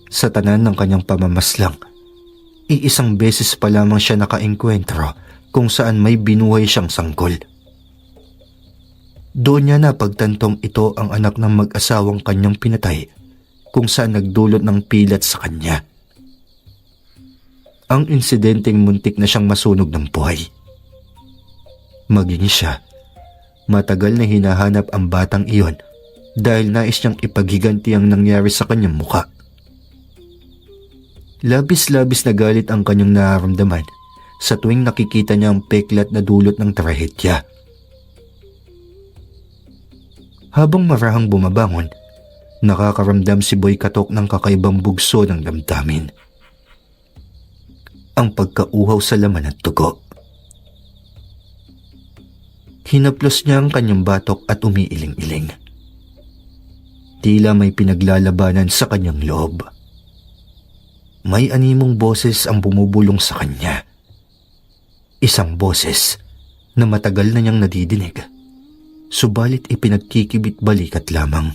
Sa tanan ng kanyang pamamaslang, iisang beses pa lamang siya nakaengkwentro kung saan may binuhay siyang sanggol. Doon niya napagtantong ito ang anak ng mag-asawang kanyang pinatay kung saan nagdulot ng pilat sa kanya. Ang insidenteng muntik na siyang masunog ng buhay. Maging siya, matagal na hinahanap ang batang iyon dahil nais niyang ipaghiganti ang nangyari sa kanyang muka. Labis-labis na galit ang kanyang nararamdaman sa tuwing nakikita niya ang peklat na dulot ng trahedya. Habang marahang bumabangon, nakakaramdam si Boy Katok ng kakaibang bugso ng damdamin. Ang pagkauhaw sa laman at tugo. Hinaplos niya ang kanyang batok at umiiling-iling. Tila may pinaglalabanan sa kanyang loob. May animong boses ang bumubulong sa kanya. Isang boses na matagal na niyang nadidinig, subalit ipinagkikibit balikat lamang.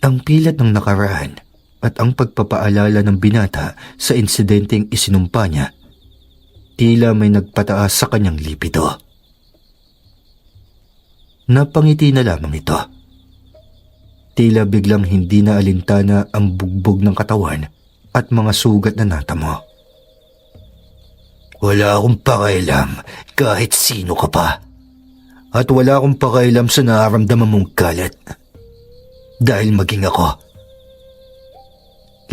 Ang pilat ng nakaraan at ang pagpapaalala ng binata sa insidenteng isinumpa niya, tila may nagpataas sa kanyang libido. Napangiti na lamang ito. Tila biglang hindi na alintana ang bugbog ng katawan at mga sugat na natamo. Wala akong pakialam kahit sino ka pa. At wala akong pakialam sa nararamdaman mong galit. Dahil maging ako,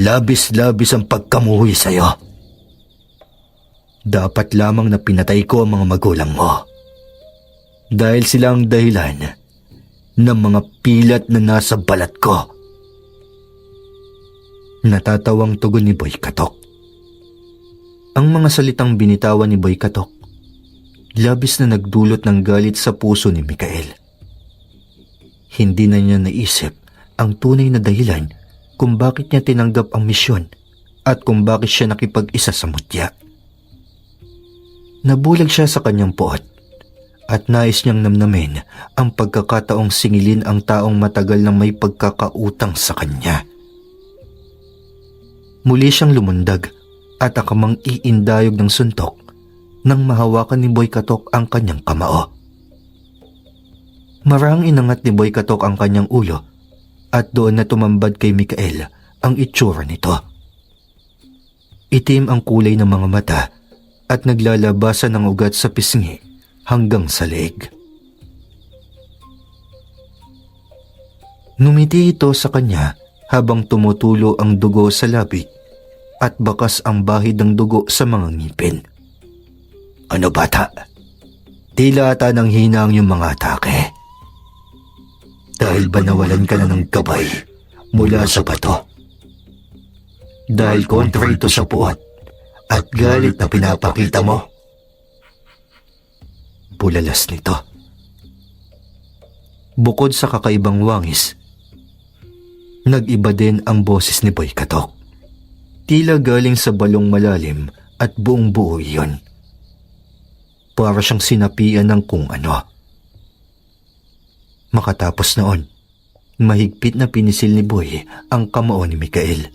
labis-labis ang pagkamuhi sa'yo. Dapat lamang na pinatay ko ang mga magulang mo. Dahil sila ang dahilan ng mga pilat na nasa balat ko. Natatawang tugon ni Boy Katok. Ang mga salitang binitawan ni Boy Katok, labis na nagdulot ng galit sa puso ni Mikael. Hindi na niya naisip ang tunay na dahilan kung bakit niya tinanggap ang misyon at kung bakit siya nakipag-isa sa mutya. Nabulag siya sa kanyang puot at nais niyang namnamin ang pagkakataong singilin ang taong matagal nang may pagkakautang sa kanya. Muli siyang lumundag at akamang iindayog ng suntok nang mahawakan ni Boy Katok ang kanyang kamao. Marang inangat ni Boy Katok ang kanyang ulo at doon na tumambad kay Mikael ang itsura nito. Itim ang kulay ng mga mata at naglalabasan ng ugat sa pisngi hanggang sa leeg. Ngumiti ito sa kanya habang tumutulo ang dugo sa labi at bakas ang bahid ng dugo sa mga ngipin. Ano bata? Tila ata nang hina ang iyong mga atake. Dahil ba nawalan ka na ng gabay mula sa bato? Dahil kontra ito sa puwat at galit na pinapakita mo? Bulalas nito. Bukod sa kakaibang wangis, nag-iba din ang boses ni Boy Katok. Tila galing sa balong malalim at buong buo iyon. Para siyang sinapian ng kung ano. Makatapos noon, mahigpit na pinisil ni Boy ang kamao ni Mikael.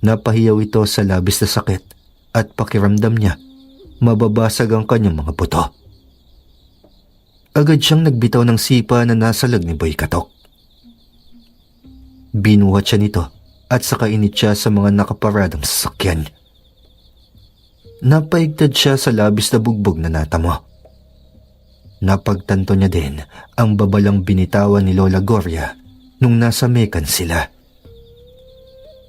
Napahiyaw ito sa labis na sakit at pakiramdam niya mababasag ang kanyang mga buto. Agad siyang nagbitaw ng sipa na nasa lag ni Boy Katok. Binuhat siya nito at saka init siya sa mga nakaparadang sasakyan. Napaigtad siya sa labis na bugbog na natamo. Napagtanto niya din ang babalang binitawan ni Lola Gloria nung nasa Mekan sila.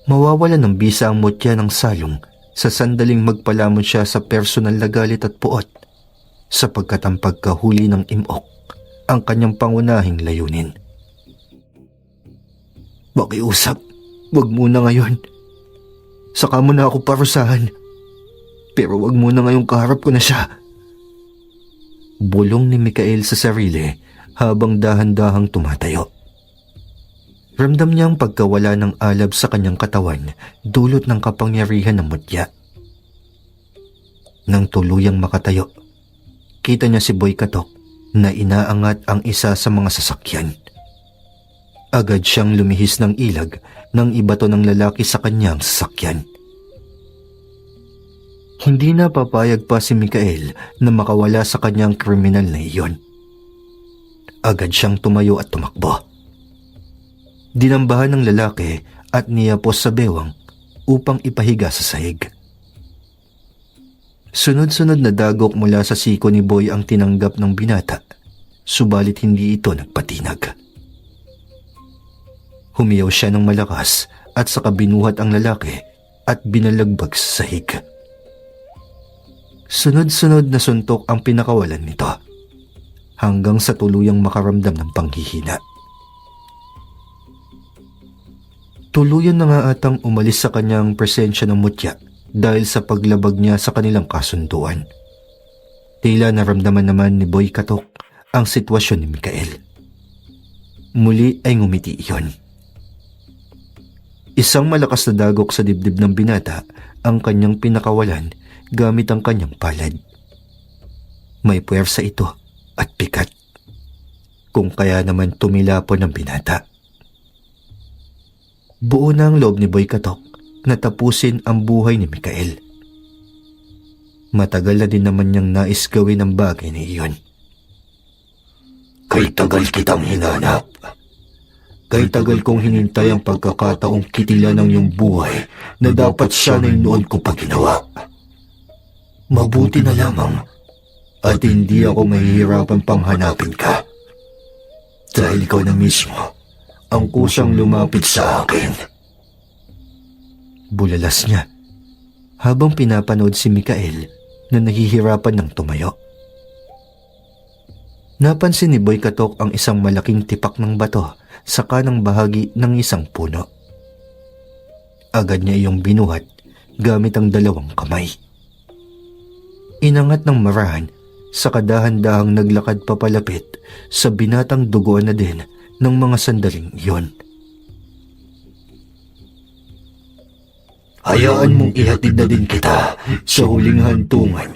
Mawawalan ng bisa ang mutya ng salong sa sandaling magpalamon siya sa personal na galit at puot sapagkat ang pagkahuli ng imok ang kanyang pangunahing layunin. Makiusap, wag muna ngayon. Saka mo na ako parusahan. Pero wag muna ngayong kaharap ko na siya. Bulong ni Mikael sa sarili habang dahan-dahang tumatayo. Ramdam niya ang pagkawala ng alab sa kanyang katawan dulot ng kapangyarihan ng mutya. Nang tuluyang makatayo, kita niya si Boy Katok na inaangat ang isa sa mga sasakyan. Agad siyang lumihis ng ilag nang ibato ng lalaki sa kanyang sasakyan. Hindi na papayag pa si Mikael na makawala sa kanyang kriminal na iyon. Agad siyang tumayo at tumakbo. Dinambahan ng lalaki at niyapos sa bewang upang ipahiga sa sahig. Sunod-sunod na dagok mula sa siko ni Boy ang tinanggap ng binata, subalit hindi ito nagpatinag. Humiyaw siya ng malakas at saka binuhat ang lalaki at binalagbag sa sahig. Sunod-sunod na suntok ang pinakawalan nito hanggang sa tuluyang makaramdam ng panghihina. Tuluyan na nga atang umalis sa kanyang presensya ng mutya dahil sa paglabag niya sa kanilang kasunduan. Tila naramdaman naman ni Boy Katok ang sitwasyon ni Mikael. Muli ay ngumiti iyon. Isang malakas na dagok sa dibdib ng binata ang kanyang pinakawalan gamit ang kanyang palad. May puwersa ito at pikat, kung kaya naman tumilapon ng binata. Buo na ang loob ni Boy Katok na tapusin ang buhay ni Mikael. Matagal na din naman niyang nais gawin ang bagay na iyon. Kay tagal kitang hinanap. Kay tagal kong hinintay ang pagkakataong kitilan ng iyong buhay na dapat sana'y noon ko pa ginawa. Mabuti na lamang at hindi ako mahihirapan pang hanapin ka. Dahil ikaw na mismo ang kusang lumapit sa akin. Bulalas niya habang pinapanood si Mikael na nahihirapan ng tumayo. Napansin ni Boy Katok ang isang malaking tipak ng bato sa kanang bahagi ng isang puno. Agad niya iyong binuhat gamit ang dalawang kamay. Inangat ng marahan sa kadahan-dahang naglakad papalapit sa binatang duguan na din ng mga sandaling iyon. Hayaan mong ihatid na din kita sa huling hantungan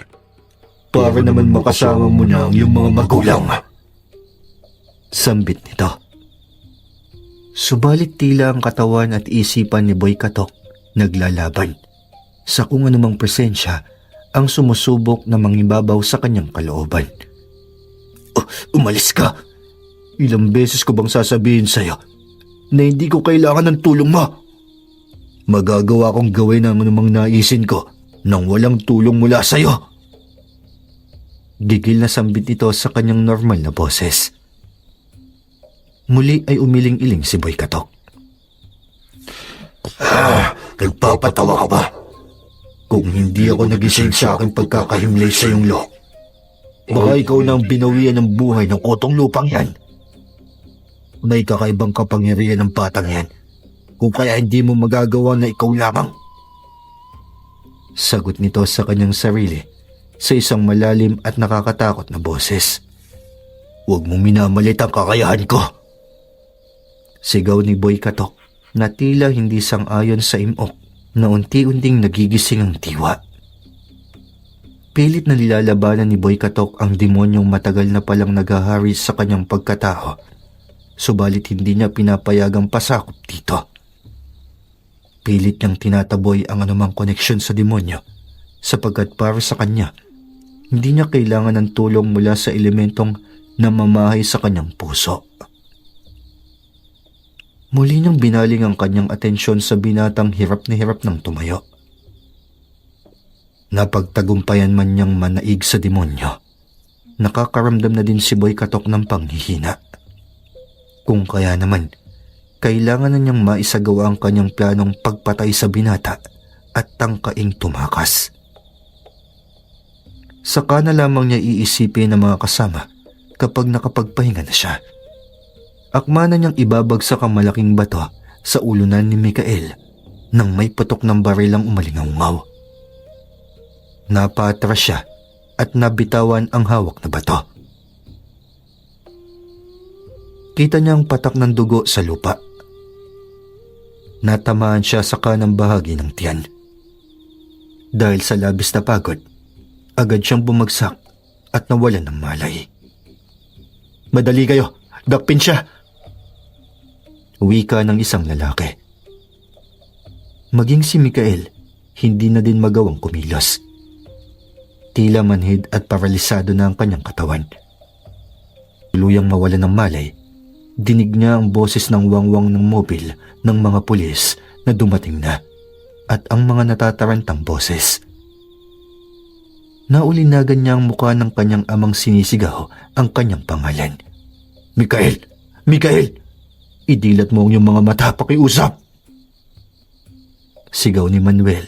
para naman makasama mo na ang iyong mga magulang. Sambit nito. Subalit tila ang katawan at isipan ni Boy Katok naglalaban sa kung anumang presensya ang sumusubok na mangibabaw sa kanyang kalooban. Umalis ka! Ilang beses ko bang sasabihin sa'yo na hindi ko kailangan ng tulong mo? Magagawa kong gawin ang anumang naisin ko nang walang tulong mula sa'yo. Gigil na sambit ito sa kanyang normal na boses. Muli ay umiling-iling si Boy Katok. Nagpapatawa ka ba? Kung hindi ako nagising sa aking pagkakahimlay sa iyong lo, baka ikaw na ang binawian ng buhay ng kotong lupang yan. May kakaibang kapangyarihan ng batang yan, kung kaya hindi mo magagawa na ikaw lamang. Sagot nito sa kanyang sarili sa isang malalim at nakakatakot na boses. Huwag mong minamalit ang kakayahan ko. Sigaw ni Boy Katok na tila hindi sang-ayon sa imok na unti-unting nagigising ang diwa. Pilit na nilalabanan ni Boy Katok ang demonyong matagal na palang naghahari sa kanyang pagkatao, subalit hindi niya pinapayagang pasakop dito. Pilit niyang tinataboy ang anumang koneksyon sa demonyo sapagkat para sa kanya, hindi niya kailangan ng tulong mula sa elementong namamahay sa kanyang puso. Muli niyang binaling ang kanyang atensyon sa binatang hirap na hirap ng tumayo. Napagtagumpayan man niyang manaig sa demonyo, nakakaramdam na din si Boy Katok ng panghihina. Kung kaya naman, kailangan na niyang maisagawa ang kanyang planong pagpatay sa binata at tangkaing tumakas. Saka na lamang niya iisipin ang mga kasama kapag nakapagpahinga na siya. Akma na niyang ibabagsak ang malaking bato sa ulunan ni Mikael nang may putok ng barilang umalingaw-ngaw. Napaatras siya at nabitawan ang hawak na bato. Kita niya ang patak ng dugo sa lupa. Natamaan siya sa kanang bahagi ng tiyan. Dahil sa labis na pagod, agad siyang bumagsak at nawalan ng malay. Madali kayo! Dakpin siya! Wika ng isang lalaki. Maging si Mikael, hindi na din magawang kumilos. Tila manhid at paralisado na ang kanyang katawan. Tuluyang mawalan ng malay, dinig niya ang boses ng wangwang ng mobil ng mga pulis na dumating na at ang mga natatarantang boses. Naulinagan niya ang mukha ng kanyang amang sinisigaw ang kanyang pangalan. Mikael! Mikael! Idilat mo ang iyong mga mata, pakiusap! Sigaw ni Manuel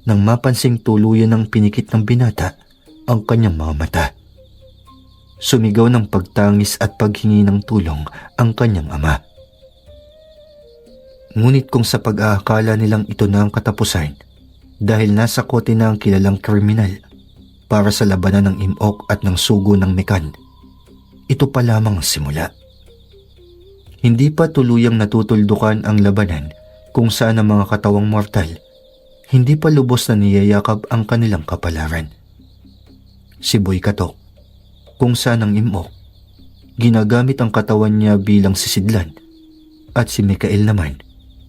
nang mapansing tuluyan ng pinikit ng binata ang kanyang mga mata. Sumigaw ng pagtangis at paghingi ng tulong ang kanyang ama. Ngunit kung sa pag-aakala nilang ito na ang katapusan dahil nasa kote na ang kilalang kriminal para sa labanan ng imok at ng sugo ng mekan, ito pa lamang ang simula. Hindi pa tuluyang natutuldukan ang labanan kung saan ang mga katawang mortal hindi pa lubos na niyayakap ang kanilang kapalaran. Si Boy Katok, kung saan ang imok, ginagamit ang katawan niya bilang sisidlan, at si Mikael naman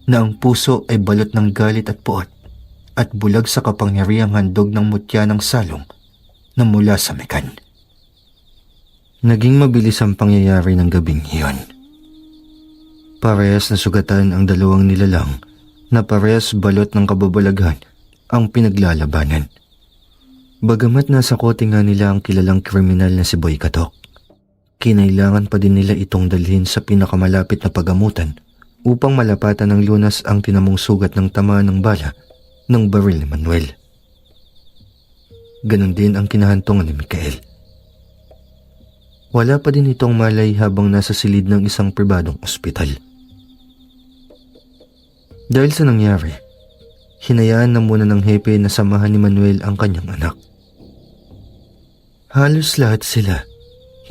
na ang puso ay balot ng galit at puot at bulag sa kapangyarihang handog ng mutya ng salong na mula sa mekan. Naging mabilis ang pangyayari ng gabing iyon. Parehas na sugatan ang dalawang nilalang na parehas balot ng kababalaghan ang pinaglalabanan. Bagamat nasa kote nga nila ang kilalang kriminal na si Boy Katok, kinailangan pa din nila itong dalhin sa pinakamalapit na pagamutan upang malapatan ng lunas ang tinamong sugat ng tamaan ng bala ng baril ni Manuel. Ganon din ang kinahantungan ni Mikael. Wala pa din itong malay habang nasa silid ng isang pribadong ospital. Dahil sa nangyari, hinayaan na muna ng hepe na samahan ni Manuel ang kanyang anak. Halos lahat sila,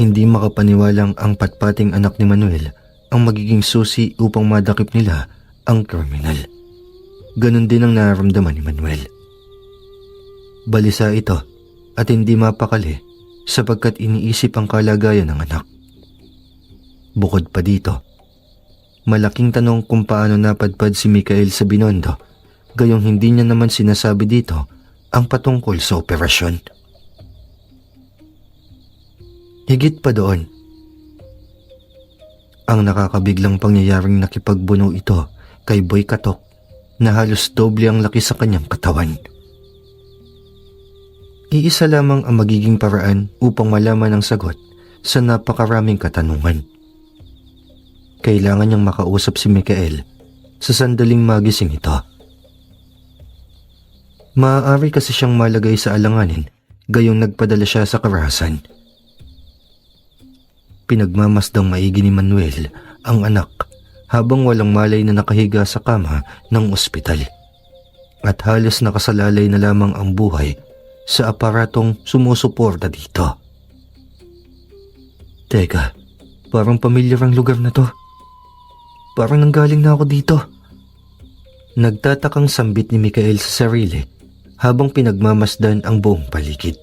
hindi makapaniwalang ang patpating anak ni Manuel ang magiging susi upang madakip nila ang kriminal. Ganon din ang nararamdaman ni Manuel. Balisa ito at hindi mapakali sapagkat iniisip ang kalagayan ng anak. Bukod pa dito, malaking tanong kung paano napadpad si Mikael sa Binondo, gayong hindi niya naman sinasabi dito ang patungkol sa operasyon. Higit pa doon, ang nakakabiglang pangyayaring nakipagbuno ito kay Boy Katok na halos doble ang laki sa kanyang katawan. Iisa lamang ang magiging paraan upang malaman ang sagot sa napakaraming katanungan. Kailangan niyang makausap si Mikael sa sandaling magising ito. Maaari kasi siyang malagay sa alanganin gayong nagpadala siya sa karahasan. Pinagmamasdang maigi ni Manuel ang anak habang walang malay na nakahiga sa kama ng ospital at halos nakasalalay na lamang ang buhay sa aparatong sumusuporta dito. Teka, parang pamilyar ang lugar na to. Parang nanggaling na ako dito. Nagtatakang sambit ni Mikael sa sarili habang pinagmamasdan ang buong paligid.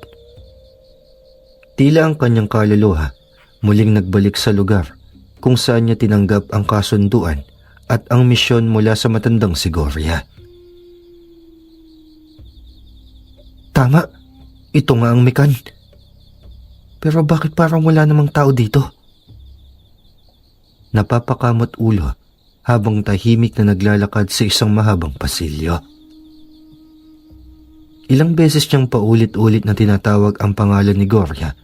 Tila ang kanyang kaluluwa muling nagbalik sa lugar kung saan niya tinanggap ang kasunduan at ang misyon mula sa matandang si Gloria. Tama, ito nga ang mekan. Pero bakit parang wala namang tao dito? Napapakamot ulo habang tahimik na naglalakad sa isang mahabang pasilyo. Ilang beses niyang paulit-ulit na tinatawag ang pangalan ni Gloria,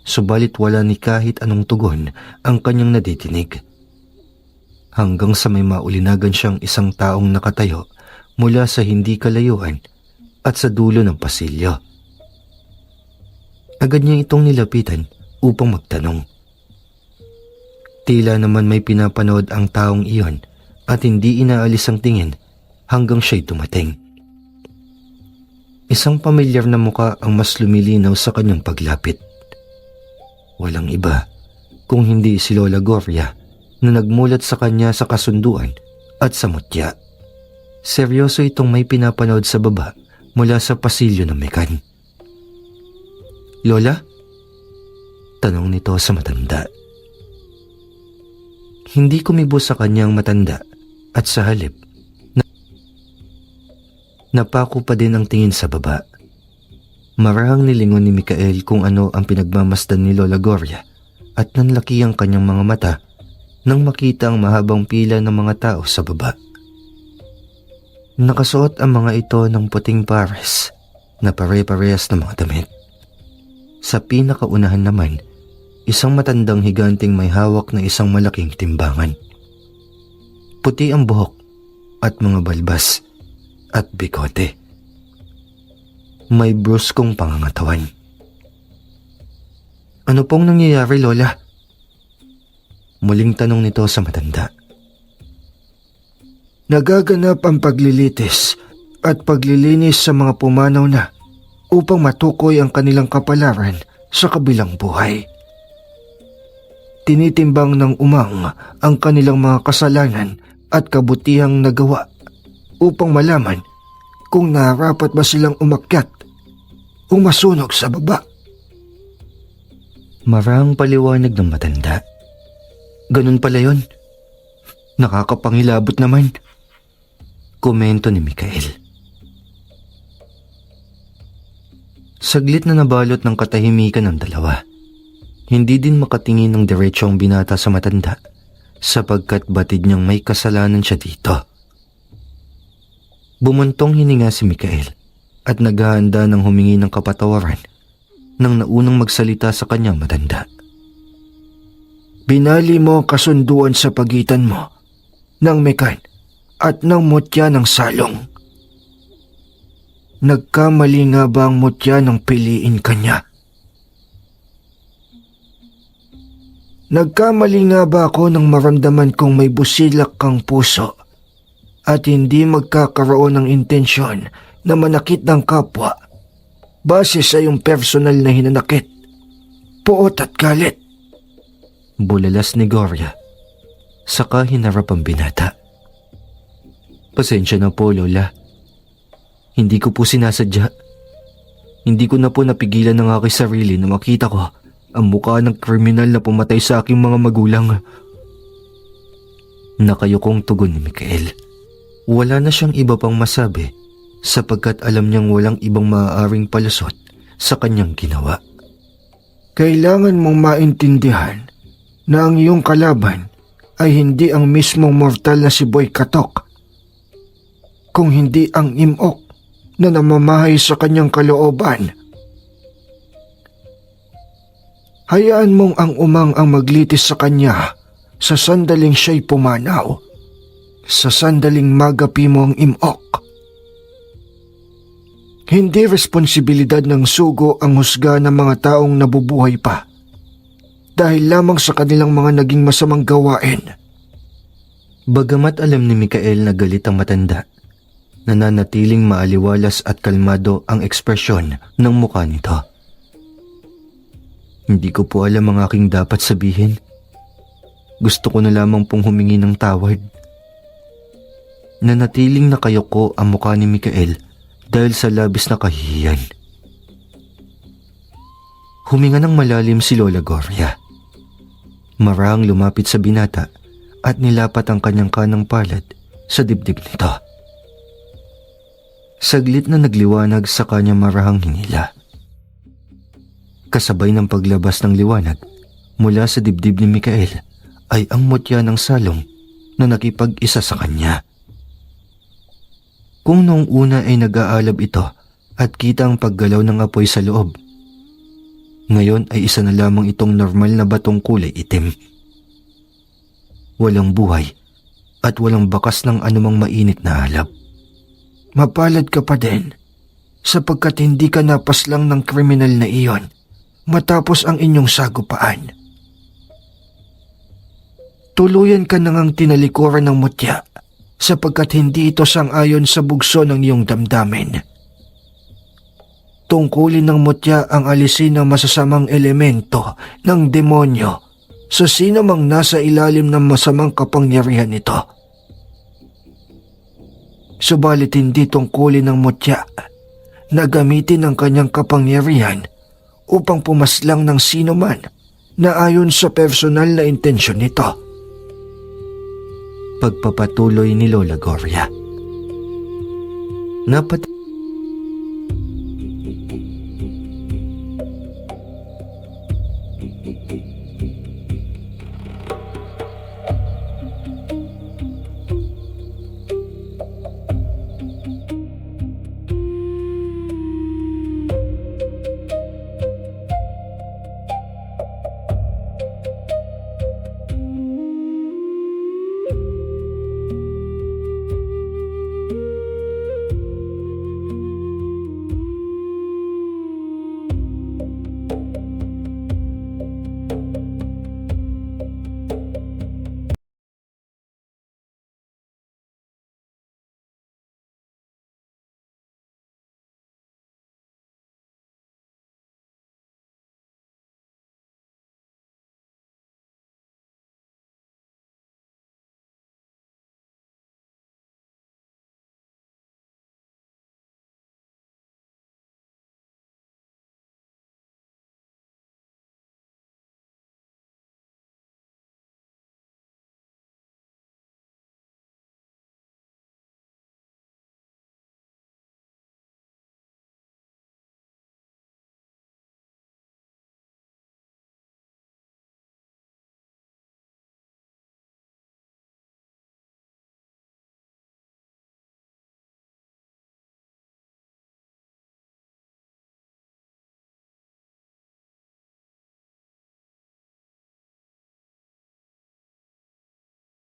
subalit wala ni kahit anong tugon ang kanyang naditinig. Hanggang sa may maulinagan siyang isang taong nakatayo mula sa hindi kalayuan at sa dulo ng pasilyo. Agad niya itong nilapitan upang magtanong. Tila naman may pinapanood ang taong iyon at hindi inaalis ang tingin hanggang siya'y dumating. Isang pamilyar na muka ang mas lumilinaw sa kanyang paglapit. Walang iba kung hindi si Lola Gloria na nagmulat sa kanya sa kasunduan at sa mutya. Seryoso itong may pinapanood sa baba mula sa pasilyo ng mekan. Lola? Tanong nito sa matanda. Hindi kumibo sa kanyang matanda at sa halip, napako pa din ang tingin sa baba. Marahang nilingon ni Mikael kung ano ang pinagmamasdan ni Lola Gloria at nanlaki ang kanyang mga mata nang makita ang mahabang pila ng mga tao sa baba. Nakasuot ang mga ito ng puting pares na pare-parehas na mga damit. Sa pinakaunahan naman, isang matandang higanting may hawak na isang malaking timbangan. Puti ang buhok at mga balbas at bikote. May bruskong pangangatawan. Ano pong nangyayari, Lola? Muling tanong nito sa matanda. Nagaganap ang paglilitis at paglilinis sa mga pumanaw na upang matukoy ang kanilang kapalaran sa kabilang buhay. Tinitimbang ng umang ang kanilang mga kasalanan at kabutihang nagawa upang malaman kung nararapat ba silang umakyat o masunog sa baba. Marang paliwanag ng matanda. Ganun pala yun. Nakakapangilabot naman. Komento ni Mikael. Saglit na nabalot ng katahimikan ng dalawa. Hindi din makatingin ng diretso ang binata sa matanda sapagkat batid niyang may kasalanan siya dito. Bumuntong hininga si Mikael at naghahanda ng humingi ng kapatawaran nang naunang magsalita sa kanyang matanda. Binali mo kasunduan sa pagitan mo ng mekan at ng mutya ng salong. Nagkamali nga ba ang mutya ng piliin kanya? Nagkamali nga ba ako nang maramdaman kong may busilak kang puso at hindi magkakaroon ng intensyon na manakit ng kapwa base sa iyong personal na hinanakit, puot at galit? Bulalas ni Gloria. Saka hinarap ang binata. Pasensya na po, Lola. Hindi ko po sinasadya. Hindi ko na po napigilan ng aking sarili na makita ko ang mukha ng kriminal na pumatay sa aking mga magulang. Nakayukong tugon ni Mikael. Wala na siyang iba pang masabi sapagkat alam niyang walang ibang maaaring palusot sa kanyang ginawa. Kailangan mong maintindihan na ang iyong kalaban ay hindi ang mismong mortal na si Boy Katok, kung hindi ang imok na namamahay sa kanyang kalooban. Hayaan mong ang umang ang maglitis sa kanya sa sandaling siya'y pumanaw, sa sandaling magapi mo ang imok. Hindi responsibilidad ng sugo ang husga ng mga taong nabubuhay pa dahil lamang sa kanilang mga naging masamang gawain. Bagamat alam ni Mikael na galit ang matanda, nananatiling maaliwalas at kalmado ang ekspresyon ng mukha nito. Hindi ko po alam ang aking dapat sabihin. Gusto ko na lamang pong humingi ng tawad. Nanatiling nakayuko ang mukha ni Mikael dahil sa labis na kahihiyan. Huminga ng malalim si Lola Gloria. Marahang lumapit sa binata at nilapat ang kanyang kanang palad sa dibdib nito. Saglit na nagliwanag sa kanya marahang hinila. Kasabay ng paglabas ng liwanag mula sa dibdib ni Mikael ay ang mutya ng salong na nakipag-isa sa kanya. Kung noong una ay nag-aalab ito at kita ang paggalaw ng apoy sa loob, ngayon ay isa na lamang itong normal na batong kulay itim. Walang buhay at walang bakas ng anumang mainit na alab. Mapalad ka pa din sapagkat hindi ka napaslang ng kriminal na iyon matapos ang inyong sagupaan. Tuluyan ka nang tinalikuran ng mutya sapagkat hindi ito sang-ayon sa bugso ng iyong damdamin. Tungkulin ng mutya ang alisin ng masasamang elemento ng demonyo sa sino mang nasa ilalim ng masamang kapangyarihan nito. Subalit hindi tungkulin ng mutya na gamitin ang kanyang kapangyarihan upang pumaslang ng sino man na ayon sa personal na intensyon nito. Pagpapatuloy ni Lola Gloria. Napat